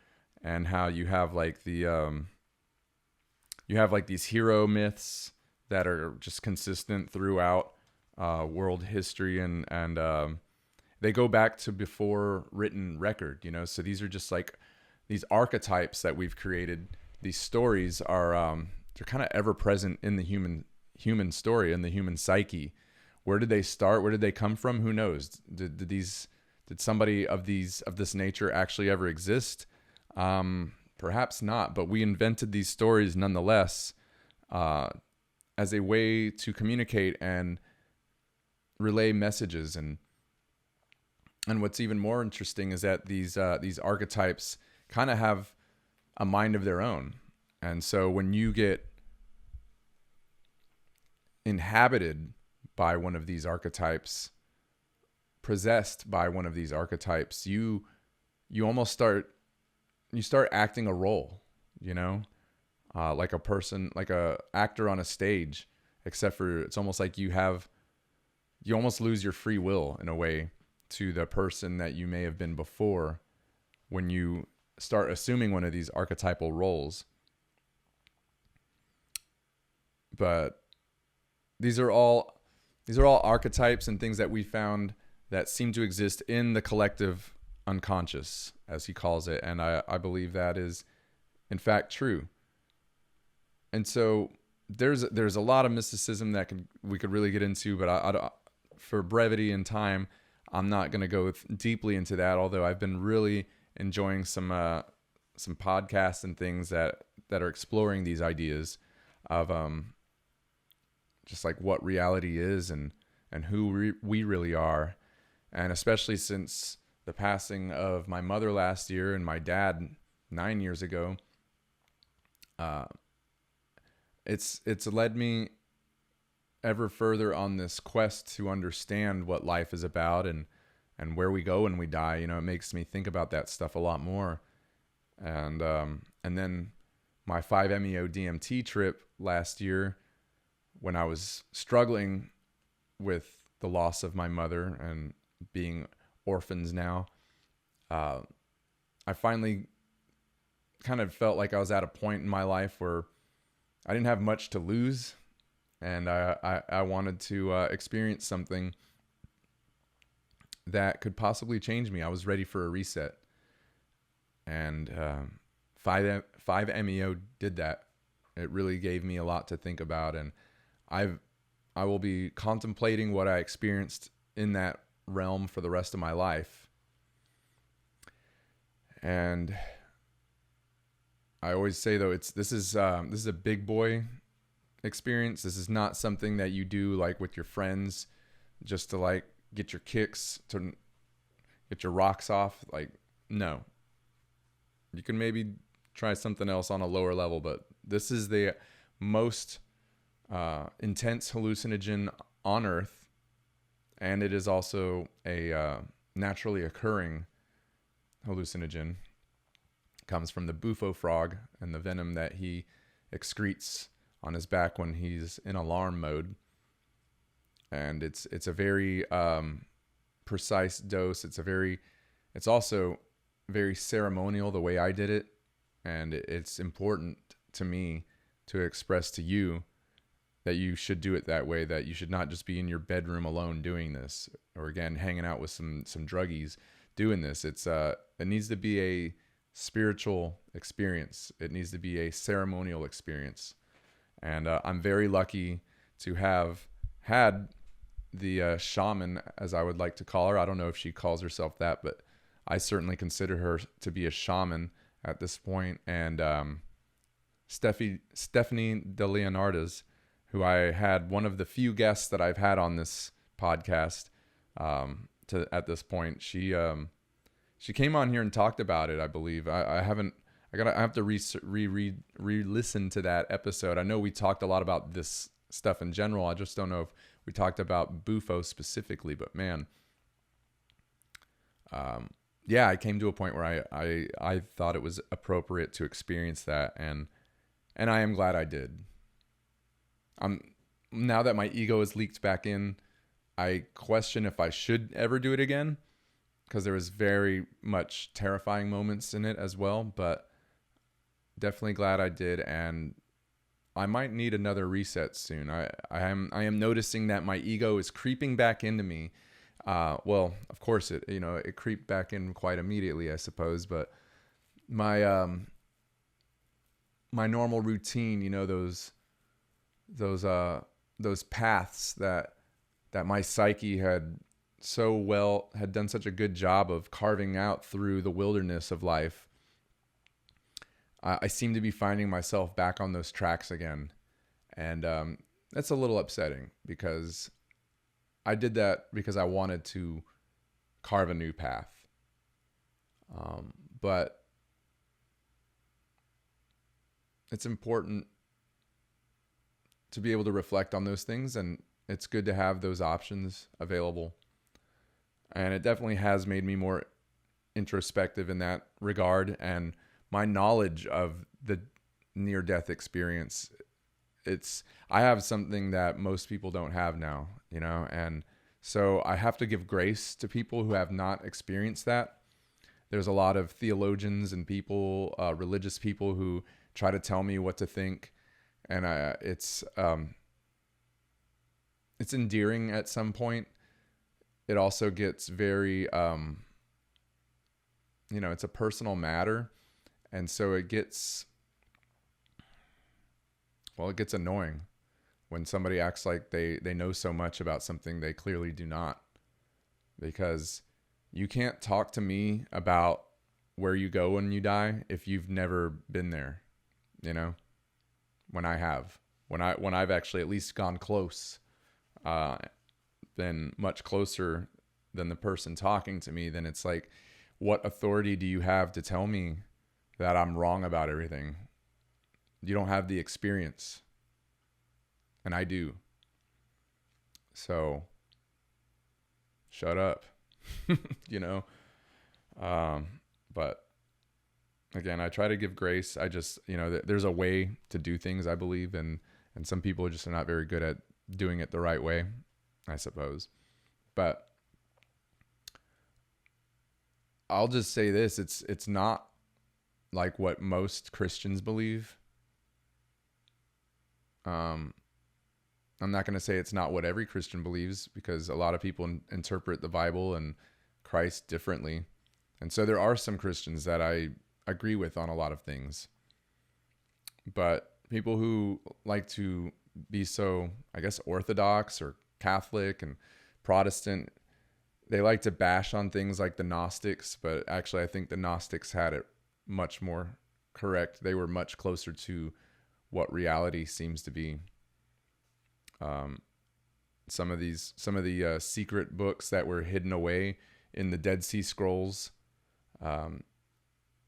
and how you have like these hero myths that are just consistent throughout world history, and they go back to before written record, you know. So these are just like these archetypes that we've created. These stories are they're kind of ever present in the human human story and the human psyche. Where did they start? Where did they come from? Who knows? Did somebody of this nature actually ever exist? Perhaps not, but we invented these stories nonetheless, as a way to communicate and relay messages. And what's even more interesting is that these archetypes kind of have a mind of their own. And so when you get inhabited by one of these archetypes, possessed by one of these archetypes, you almost start acting a role, like a person, like a actor on a stage, except for it's almost like you almost lose your free will in a way to the person that you may have been before when you start assuming one of these archetypal roles. But these are all archetypes and things that we found that seem to exist in the collective unconscious, as he calls it. And I believe that is, in fact, true. And so there's a lot of mysticism that we could really get into, but I for brevity and time, I'm not going to go deeply into that, although I've been really enjoying some podcasts and things that are exploring these ideas of just like what reality is and who we really are. And especially since the passing of my mother last year and my dad 9 years ago, it's led me ever further on this quest to understand what life is about and where we go when we die. It makes me think about that stuff a lot more. And then my 5-MeO DMT trip last year, when I was struggling with the loss of my mother and being orphans now, I finally kind of felt like I was at a point in my life where I didn't have much to lose, and I wanted to experience something that could possibly change me. I was ready for a reset, and 5-MeO did that. It really gave me a lot to think about, and I will be contemplating what I experienced in that realm for the rest of my life. And I always say, though, this is a big boy experience. This is not something that you do like with your friends just to like get your kicks, to get your rocks off. Like, no. You can maybe try something else on a lower level, but this is the most intense hallucinogen on Earth, and it is also a naturally occurring hallucinogen. It comes from the bufo frog and the venom that he excretes on his back when he's in alarm mode. And it's a very precise dose. It's also very ceremonial the way I did it, and it's important to me to express to you that you should do it that way, that you should not just be in your bedroom alone doing this, or again, hanging out with some druggies doing this. It needs to be a spiritual experience. It needs to be a ceremonial experience. And I'm very lucky to have had the shaman, as I would like to call her. I don't know if she calls herself that, but I certainly consider her to be a shaman at this point. And Stephanie de Leonardas, who I had one of the few guests that I've had on this podcast at this point. She came on here and talked about it, I believe. I have to re-listen to that episode. I know we talked a lot about this stuff in general. I just don't know if we talked about bufo specifically, but man, yeah, I came to a point where I thought it was appropriate to experience that, and I am glad I did. Now that my ego is leaked back in, I question if I should ever do it again, because there was very much terrifying moments in it as well, but definitely glad I did, and I might need another reset soon. I am noticing that my ego is creeping back into me. Well, of course it creeped back in quite immediately, I suppose, but my my normal routine, those those paths that my psyche had done such a good job of carving out through the wilderness of life, I seem to be finding myself back on those tracks again. And that's a little upsetting, because I did that because I wanted to carve a new path. But it's important to be able to reflect on those things, and it's good to have those options available. And it definitely has made me more introspective in that regard. And my knowledge of the near-death experience, I have something that most people don't have now, you know? And so I have to give grace to people who have not experienced that. There's a lot of theologians and people, religious people, who try to tell me what to think. And it's endearing at some point. It also gets very, it's a personal matter. And so it gets annoying when somebody acts like they know so much about something they clearly do not. Because you can't talk to me about where you go when you die if you've never been there, you know? When I have. When I've actually at least gone close, been much closer than the person talking to me, then it's like, what authority do you have to tell me that I'm wrong about everything? You don't have the experience. And I do. So, shut up. You know? But again, I try to give grace. I just, there's a way to do things, I believe, and some people just are not very good at doing it the right way, I suppose. But I'll just say this, it's not like what most Christians believe. I'm not going to say it's not what every Christian believes, because a lot of people interpret the Bible and Christ differently. And so there are some Christians that I agree with on a lot of things. But people who like to be so, I guess, Orthodox or Catholic and Protestant, they like to bash on things like the Gnostics, but actually I think the Gnostics had it much more correct. They were much closer to what reality seems to be. Some of the secret books that were hidden away in the Dead Sea Scrolls.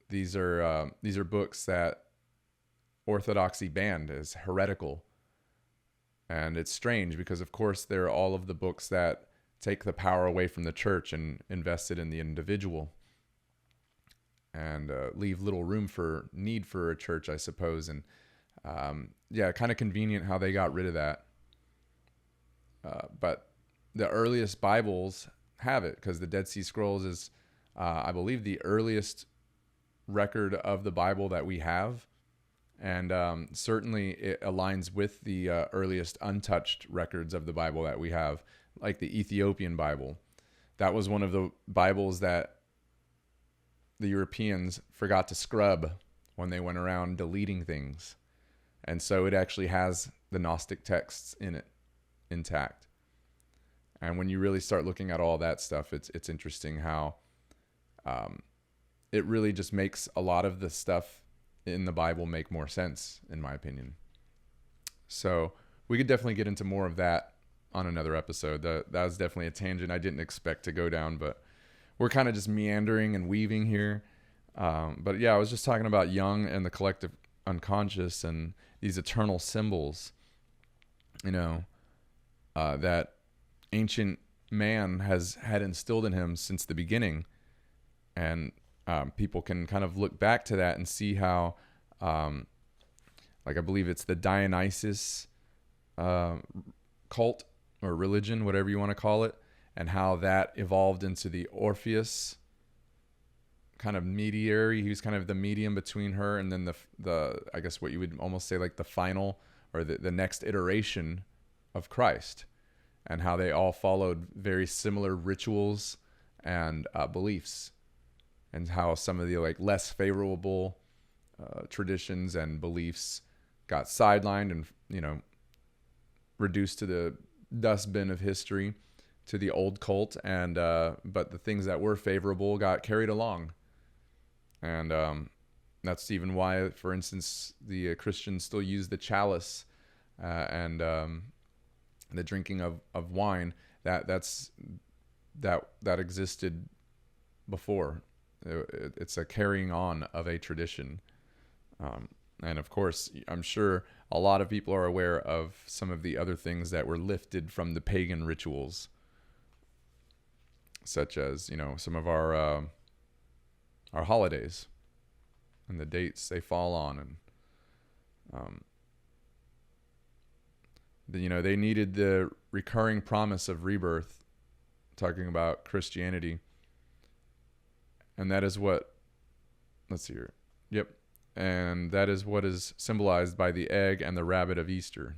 These are books that Orthodoxy banned as heretical. And it's strange because, of course, they're all of the books that take the power away from the church and invest it in the individual, and leave little room for need for a church, I suppose. And kind of convenient how they got rid of that. But the earliest Bibles have it, because the Dead Sea Scrolls is, I believe, the earliest record of the Bible that we have. And certainly it aligns with the earliest untouched records of the Bible that we have, like the Ethiopian Bible. That was one of the Bibles that the Europeans forgot to scrub when they went around deleting things. And so it actually has the Gnostic texts in it intact. And when you really start looking at all that stuff, it's interesting how it really just makes a lot of the stuff in the Bible make more sense, in my opinion. So we could definitely get into more of that on another episode. That was definitely a tangent I didn't expect to go down, but we're kind of just meandering and weaving here. But yeah, I was just talking about Jung and the collective unconscious and these eternal symbols, that ancient man had instilled in him since the beginning. And people can kind of look back to that and see how, I believe it's the Dionysus cult or religion, whatever you want to call it, and how that evolved into the Orpheus kind of mediary. He was kind of the medium between her and then the I guess what you would almost say like the final or the next iteration of Christ, and how they all followed very similar rituals and beliefs, and how some of the less favorable traditions and beliefs got sidelined and reduced to the dustbin of history, to the old cult, and but the things that were favorable got carried along. And that's even why, for instance, the Christians still use the chalice and the drinking of wine. That existed before. It's a carrying on of a tradition. And of course, I'm sure a lot of people are aware of some of the other things that were lifted from the pagan rituals, such as, some of our holidays and the dates they fall on. And, they needed the recurring promise of rebirth, talking about Christianity. And that is what, let's see here. Yep. And that is what is symbolized by the egg and the rabbit of Easter.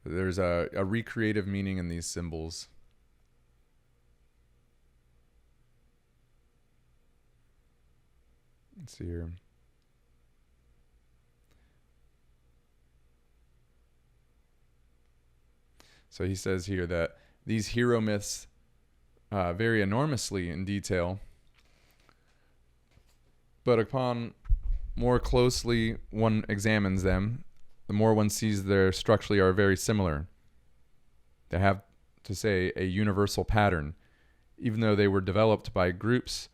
There's a recreative meaning in these symbols. Let's see here. So he says here that these hero myths vary enormously in detail, but upon more closely one examines them, the more one sees they structurally are very similar. They have, to say, a universal pattern, even though they were developed by groups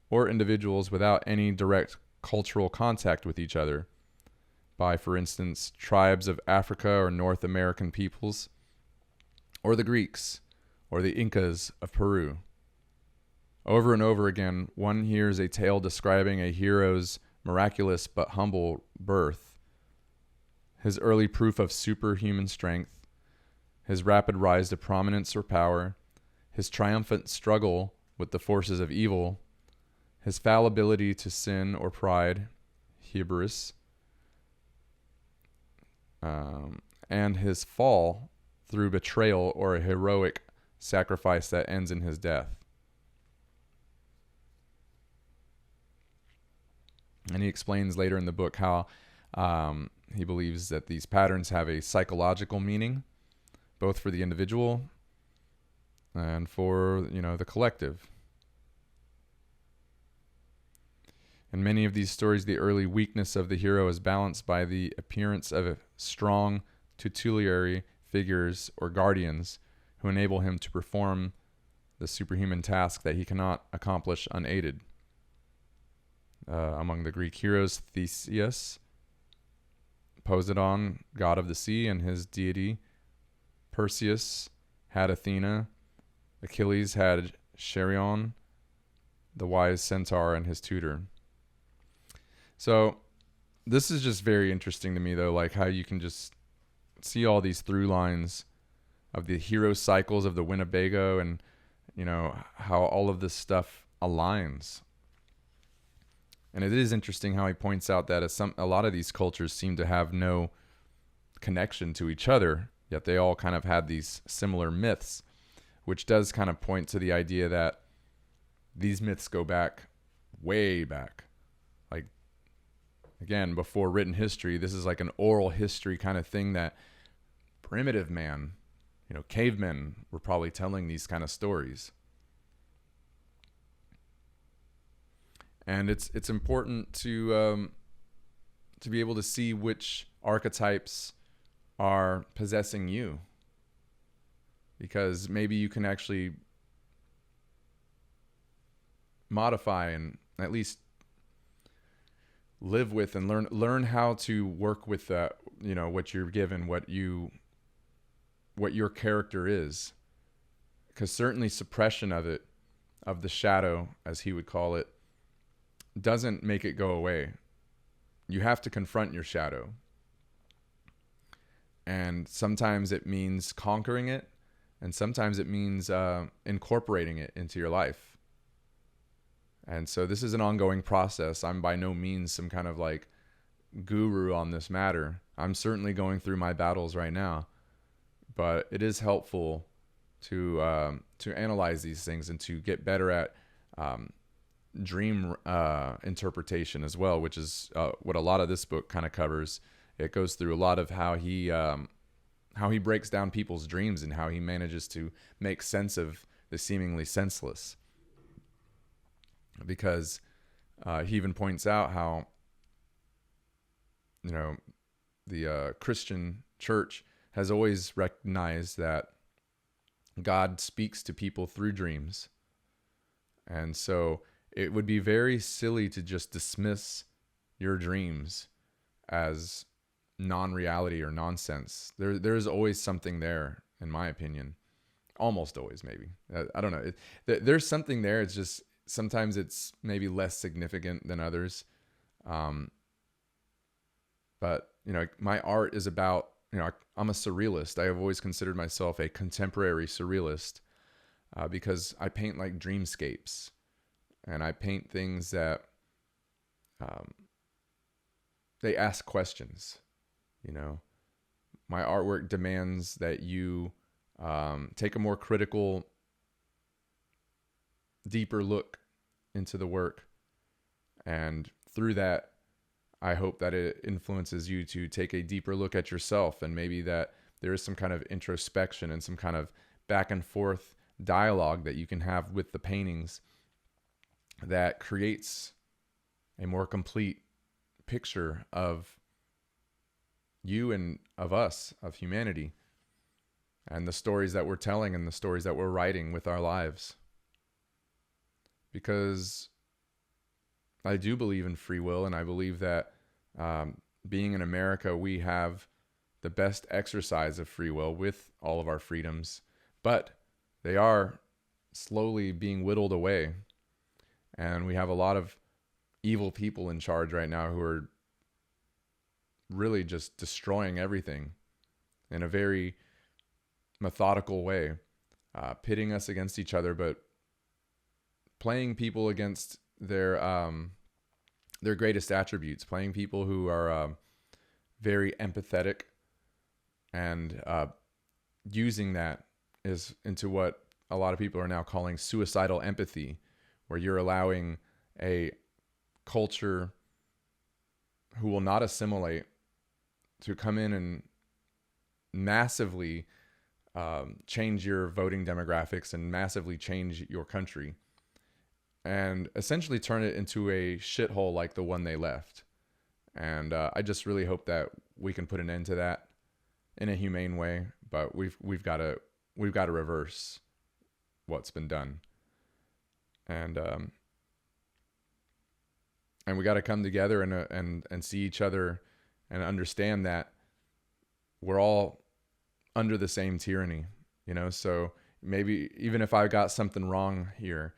or individuals without any direct cultural contact with each other, by, for instance, tribes of Africa or North American peoples, or the Greeks, or the Incas of Peru. Over and over again, one hears a tale describing a hero's miraculous but humble birth, his early proof of superhuman strength, his rapid rise to prominence or power, his triumphant struggle with the forces of evil, his fallibility to sin or pride, hubris, and his fall through betrayal or a heroic sacrifice that ends in his death. And he explains later in the book how he believes that these patterns have a psychological meaning, both for the individual and for, the collective. In many of these stories, the early weakness of the hero is balanced by the appearance of strong tutelary figures or guardians who enable him to perform the superhuman task that he cannot accomplish unaided. Among the Greek heroes, Theseus, Poseidon, god of the sea, and his deity. Perseus had Athena. Achilles had Cheiron, the wise centaur, and his tutor. So this is just very interesting to me, though, like how you can just see all these through lines of the hero cycles of the Winnebago, and how all of this stuff aligns. And it is interesting how he points out that a lot of these cultures seem to have no connection to each other, yet they all kind of had these similar myths, which does kind of point to the idea that these myths go back, way back. Like, again, before written history, this is like an oral history kind of thing that primitive man, cavemen were probably telling these kind of stories. And it's important to be able to see which archetypes are possessing you, because maybe you can actually modify and at least live with and learn how to work with that, what you're given, what your character is. Because certainly suppression of the shadow, as he would call it, doesn't make it go away. You have to confront your shadow. And sometimes it means conquering it, and sometimes it means incorporating it into your life. And so this is an ongoing process. I'm by no means some kind of like guru on this matter. I'm certainly going through my battles right now, but it is helpful to analyze these things and to get better at dream interpretation as well, which is what a lot of this book kind of covers. It goes through a lot of how he breaks down people's dreams and how he manages to make sense of the seemingly senseless. Because he even points out how, the Christian church has always recognized that God speaks to people through dreams. And so it would be very silly to just dismiss your dreams as non-reality or nonsense. There's always something there, in my opinion. Almost always, maybe. I don't know. There's something there. It's just sometimes it's maybe less significant than others. But, my art is about, I'm a surrealist. I have always considered myself a contemporary surrealist because I paint like dreamscapes. And I paint things that they ask questions. My artwork demands that you take a more critical, deeper look into the work. And through that, I hope that it influences you to take a deeper look at yourself, and maybe that there is some kind of introspection and some kind of back and forth dialogue that you can have with the paintings that creates a more complete picture of you and of us, of humanity, and the stories that we're telling and the stories that we're writing with our lives. Because I do believe in free will, and I believe that being in America, we have the best exercise of free will with all of our freedoms, but they are slowly being whittled away. And we have a lot of evil people in charge right now who are really just destroying everything in a very methodical way, pitting us against each other, but playing people against their greatest attributes, playing people who are very empathetic and using that into what a lot of people are now calling suicidal empathy, where you're allowing a culture who will not assimilate to come in and massively change your voting demographics and massively change your country and essentially turn it into a shithole like the one they left. And I just really hope that we can put an end to that in a humane way, but we've got to reverse what's been done. And we got to come together and see each other and understand that we're all under the same tyranny, so maybe even if I got something wrong here,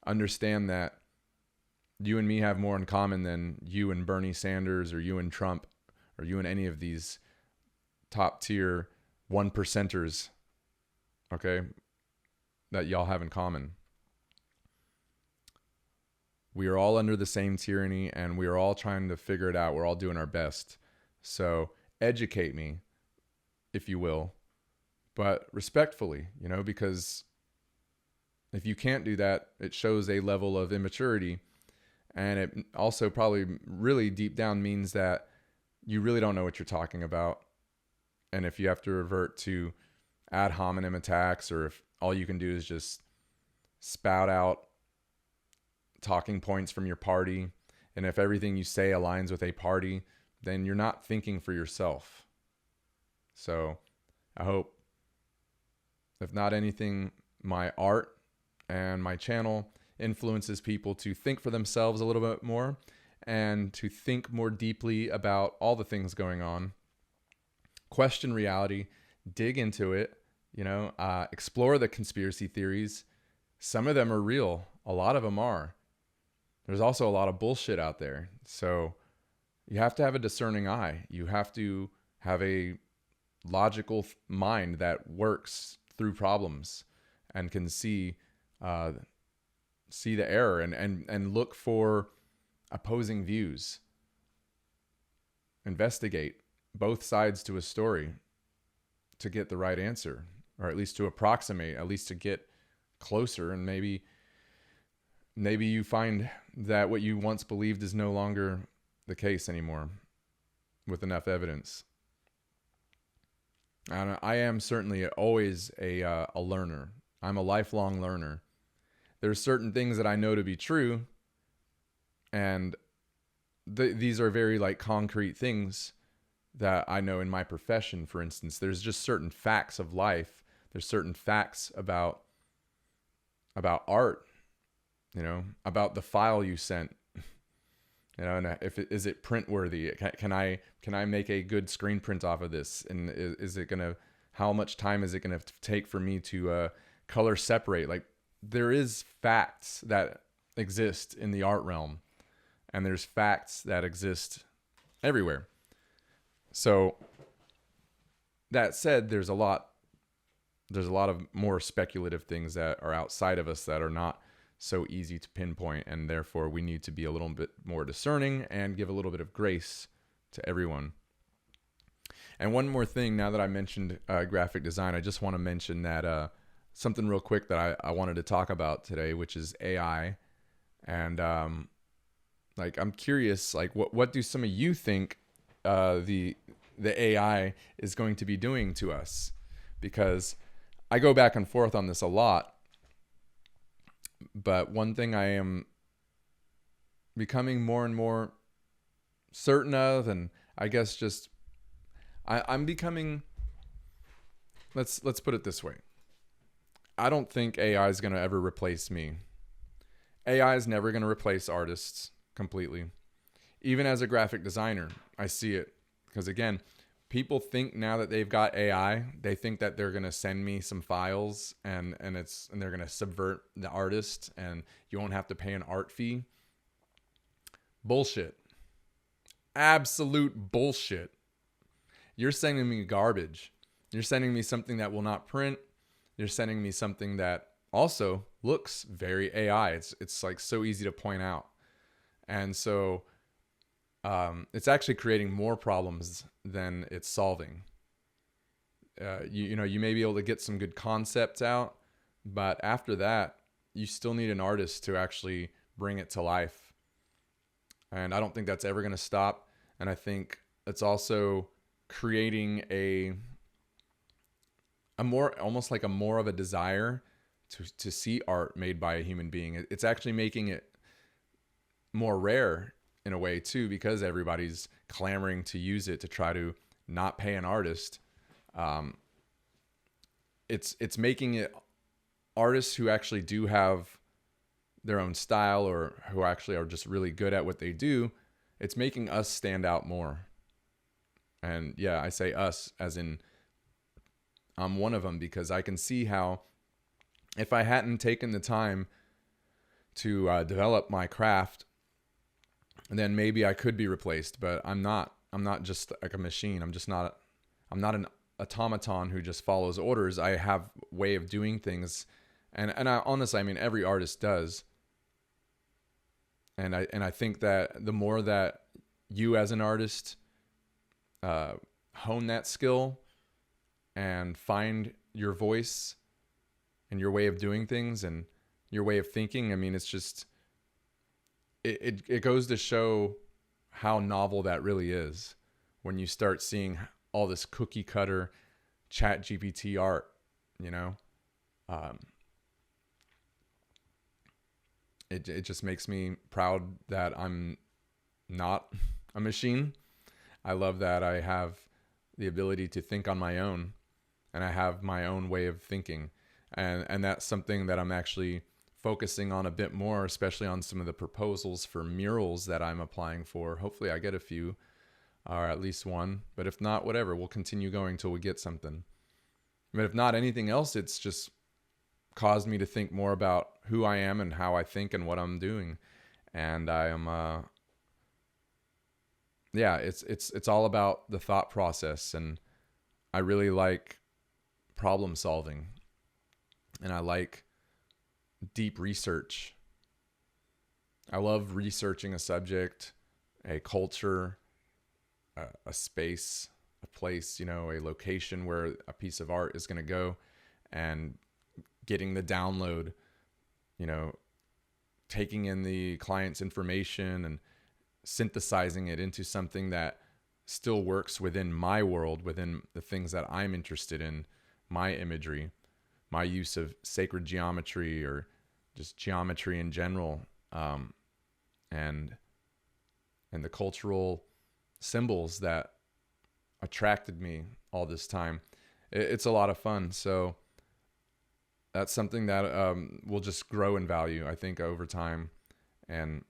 understand that you and me have more in common than you and Bernie Sanders or you and Trump or you and any of these top tier 1%ers, okay, that y'all have in common. We are all under the same tyranny and we are all trying to figure it out. We're all doing our best. So educate me, if you will, but respectfully, because if you can't do that, it shows a level of immaturity. And it also probably really deep down means that you really don't know what you're talking about. And if you have to revert to ad hominem attacks, or if all you can do is just spout out talking points from your party, and if everything you say aligns with a party, then you're not thinking for yourself. So I hope, if not anything, my art and my channel influences people to think for themselves a little bit more and to think more deeply about all the things going on. Question reality, dig into it, explore the conspiracy theories. Some of them are real. A lot of them are. There's also a lot of bullshit out there. So you have to have a discerning eye. You have to have a logical mind that works through problems and can see the error and look for opposing views. Investigate both sides to a story to get the right answer, or at least to approximate, at least to get closer and maybe maybe you find that what you once believed is no longer the case anymore with enough evidence. And I am certainly always a learner. I'm a lifelong learner. There's certain things that I know to be true, and these are very like concrete things that I know in my profession. For instance, there's just certain facts of life. There's certain facts about art, about the file you sent, and if is it print worthy? Can I make a good screen print off of this? And is it gonna? How much time is it gonna take for me to color separate? Like, there is facts that exist in the art realm, and there's facts that exist everywhere. So that said, there's a lot of more speculative things that are outside of us that are not so easy to pinpoint, and therefore we need to be a little bit more discerning and give a little bit of grace to everyone. And one more thing, now that I mentioned graphic design, I just want to mention that something real quick that I wanted to talk about today, which is AI. And like, I'm curious, like, what do some of you think the AI is going to be doing to us? Because I go back and forth on this a lot, but one thing I am becoming more and more certain of, and I guess just I'm becoming, let's put it this way. I don't think AI is going to ever replace me. AI is never going to replace artists completely. Even as a graphic designer, I see it. Because again, people think now that they've got AI, they think that they're going to send me some files and they're going to subvert the artist and you won't have to pay an art fee. Bullshit. Absolute bullshit. You're sending me garbage. You're sending me something that will not print. You're sending me something that also looks very AI. It's like so easy to point out. And so it's actually creating more problems than it's solving. You may be able to get some good concepts out, but after that, you still need an artist to actually bring it to life. And I don't think that's ever going to stop. And I think it's also creating a more, almost like a more of a desire to see art made by a human being. It's actually making it more rare in a way too, because everybody's clamoring to use it to try to not pay an artist. It's making it artists who actually do have their own style or who actually are just really good at what they do. It's making us stand out more. And yeah, I say us as in I'm one of them, because I can see how if I hadn't taken the time to develop my craft, then maybe I could be replaced. But I'm not just like a machine. I'm not an automaton who just follows orders. I have a way of doing things. And I honestly, I mean, every artist does. And I think that the more that you as an artist hone that skill and find your voice and your way of doing things and your way of thinking, I mean, it's just, it goes to show how novel that really is when you start seeing all this cookie cutter chat GPT art, it just makes me proud that I'm not a machine. I love that I have the ability to think on my own, and I have my own way of thinking. And that's something that I'm actually focusing on a bit more, especially on some of the proposals for murals that I'm applying for. Hopefully I get a few, or at least one. But if not, whatever, we'll continue going till we get something. But if not anything else, it's just caused me to think more about who I am and how I think and what I'm doing. And I am, it's all about the thought process. And I really like problem solving. And I like deep research. I love researching a subject, a culture, a space, a place, a location where a piece of art is going to go, and getting the download, taking in the client's information and synthesizing it into something that still works within my world, within the things that I'm interested in, my imagery, my use of sacred geometry or just geometry in general, and the cultural symbols that attracted me all this time. It's a lot of fun. So that's something that will just grow in value, I think, over time. And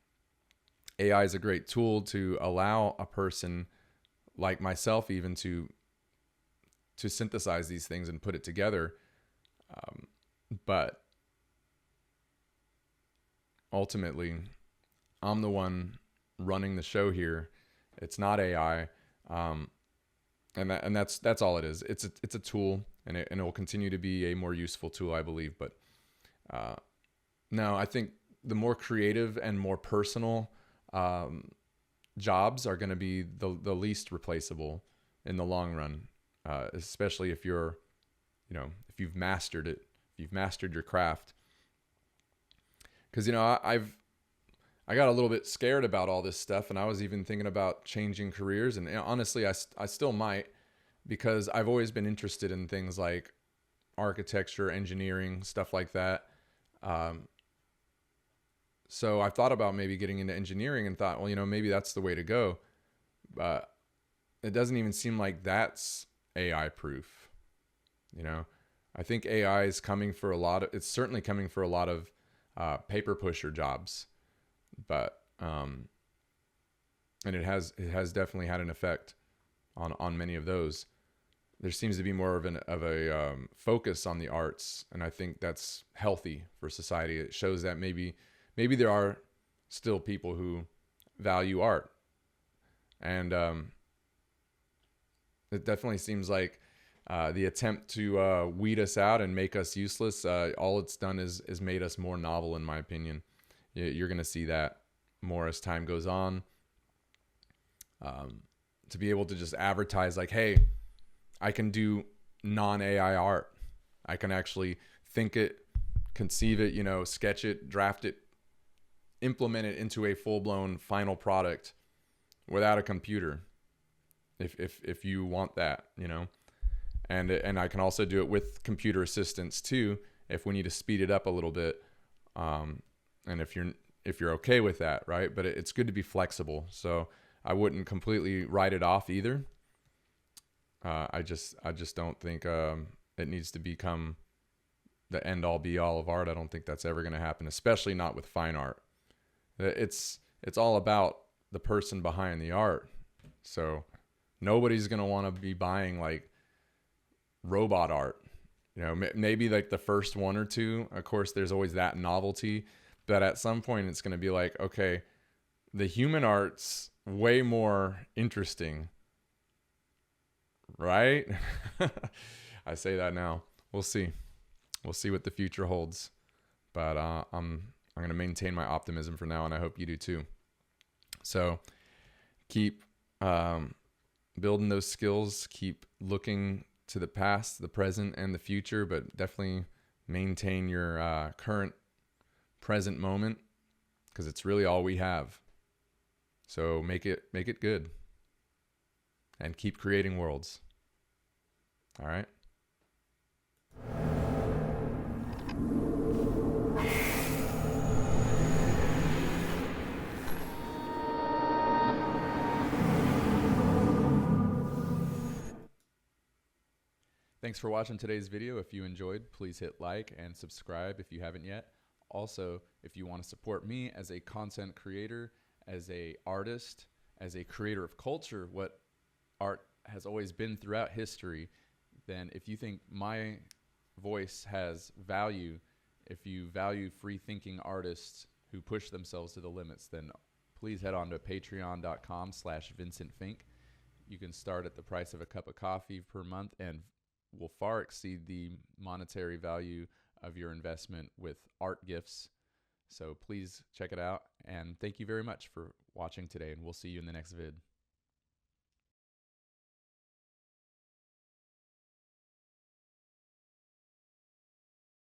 AI is a great tool to allow a person like myself even to synthesize these things and put it together. But ultimately, I'm the one running the show here. It's not AI. And that's all it is. It's a tool, and it will continue to be a more useful tool, I believe. But no, I think the more creative and more personal jobs are going to be the least replaceable in the long run, especially if you're, if you've mastered it, if you've mastered your craft. Because I got a little bit scared about all this stuff, and I was even thinking about changing careers. And honestly, I still might, because I've always been interested in things like architecture, engineering, stuff like that. So I thought about maybe getting into engineering and thought, well, maybe that's the way to go. But it doesn't even seem like that's AI proof. I think AI is coming for it's certainly coming for a lot of paper pusher jobs. But and it has definitely had an effect on many of those. There seems to be more of a focus on the arts, and I think that's healthy for society. It shows that maybe there are still people who value art, and it definitely seems like the attempt to weed us out and make us useless, all it's done is made us more novel, in my opinion. You're going to see that more as time goes on. To be able to just advertise like, hey, I can do non-AI art. I can actually think it, conceive it, sketch it, draft it, implement it into a full-blown final product without a computer. If you want that, and I can also do it with computer assistance too, if we need to speed it up a little bit. And if you're okay with that, right? But it's good to be flexible. So I wouldn't completely write it off either. I just don't think it needs to become the end all be all of art. I don't think that's ever going to happen, especially not with fine art. It's all about the person behind the art. So nobody's going to want to be buying like robot art. Maybe like the first one or two. Of course, there's always that novelty. But at some point, it's going to be like, okay, the human art's way more interesting, right? I say that now. We'll see. We'll see what the future holds. But I'm going to maintain my optimism for now, and I hope you do too. So keep building those skills. Keep looking to the past, the present, and the future, but definitely maintain your current present moment, because it's really all we have. So make it good, and keep creating worlds. All right. Thanks for watching today's video. If you enjoyed, please hit like and subscribe if you haven't yet. Also, if you want to support me as a content creator, as a artist, as a creator of culture, what art has always been throughout history, then if you think my voice has value, if you value free-thinking artists who push themselves to the limits, then please head on to patreon.com/VincentFink. You can start at the price of a cup of coffee per month and will far exceed the monetary value of your investment with art gifts. So please check it out, and thank you very much for watching today, and we'll see you in the next vid.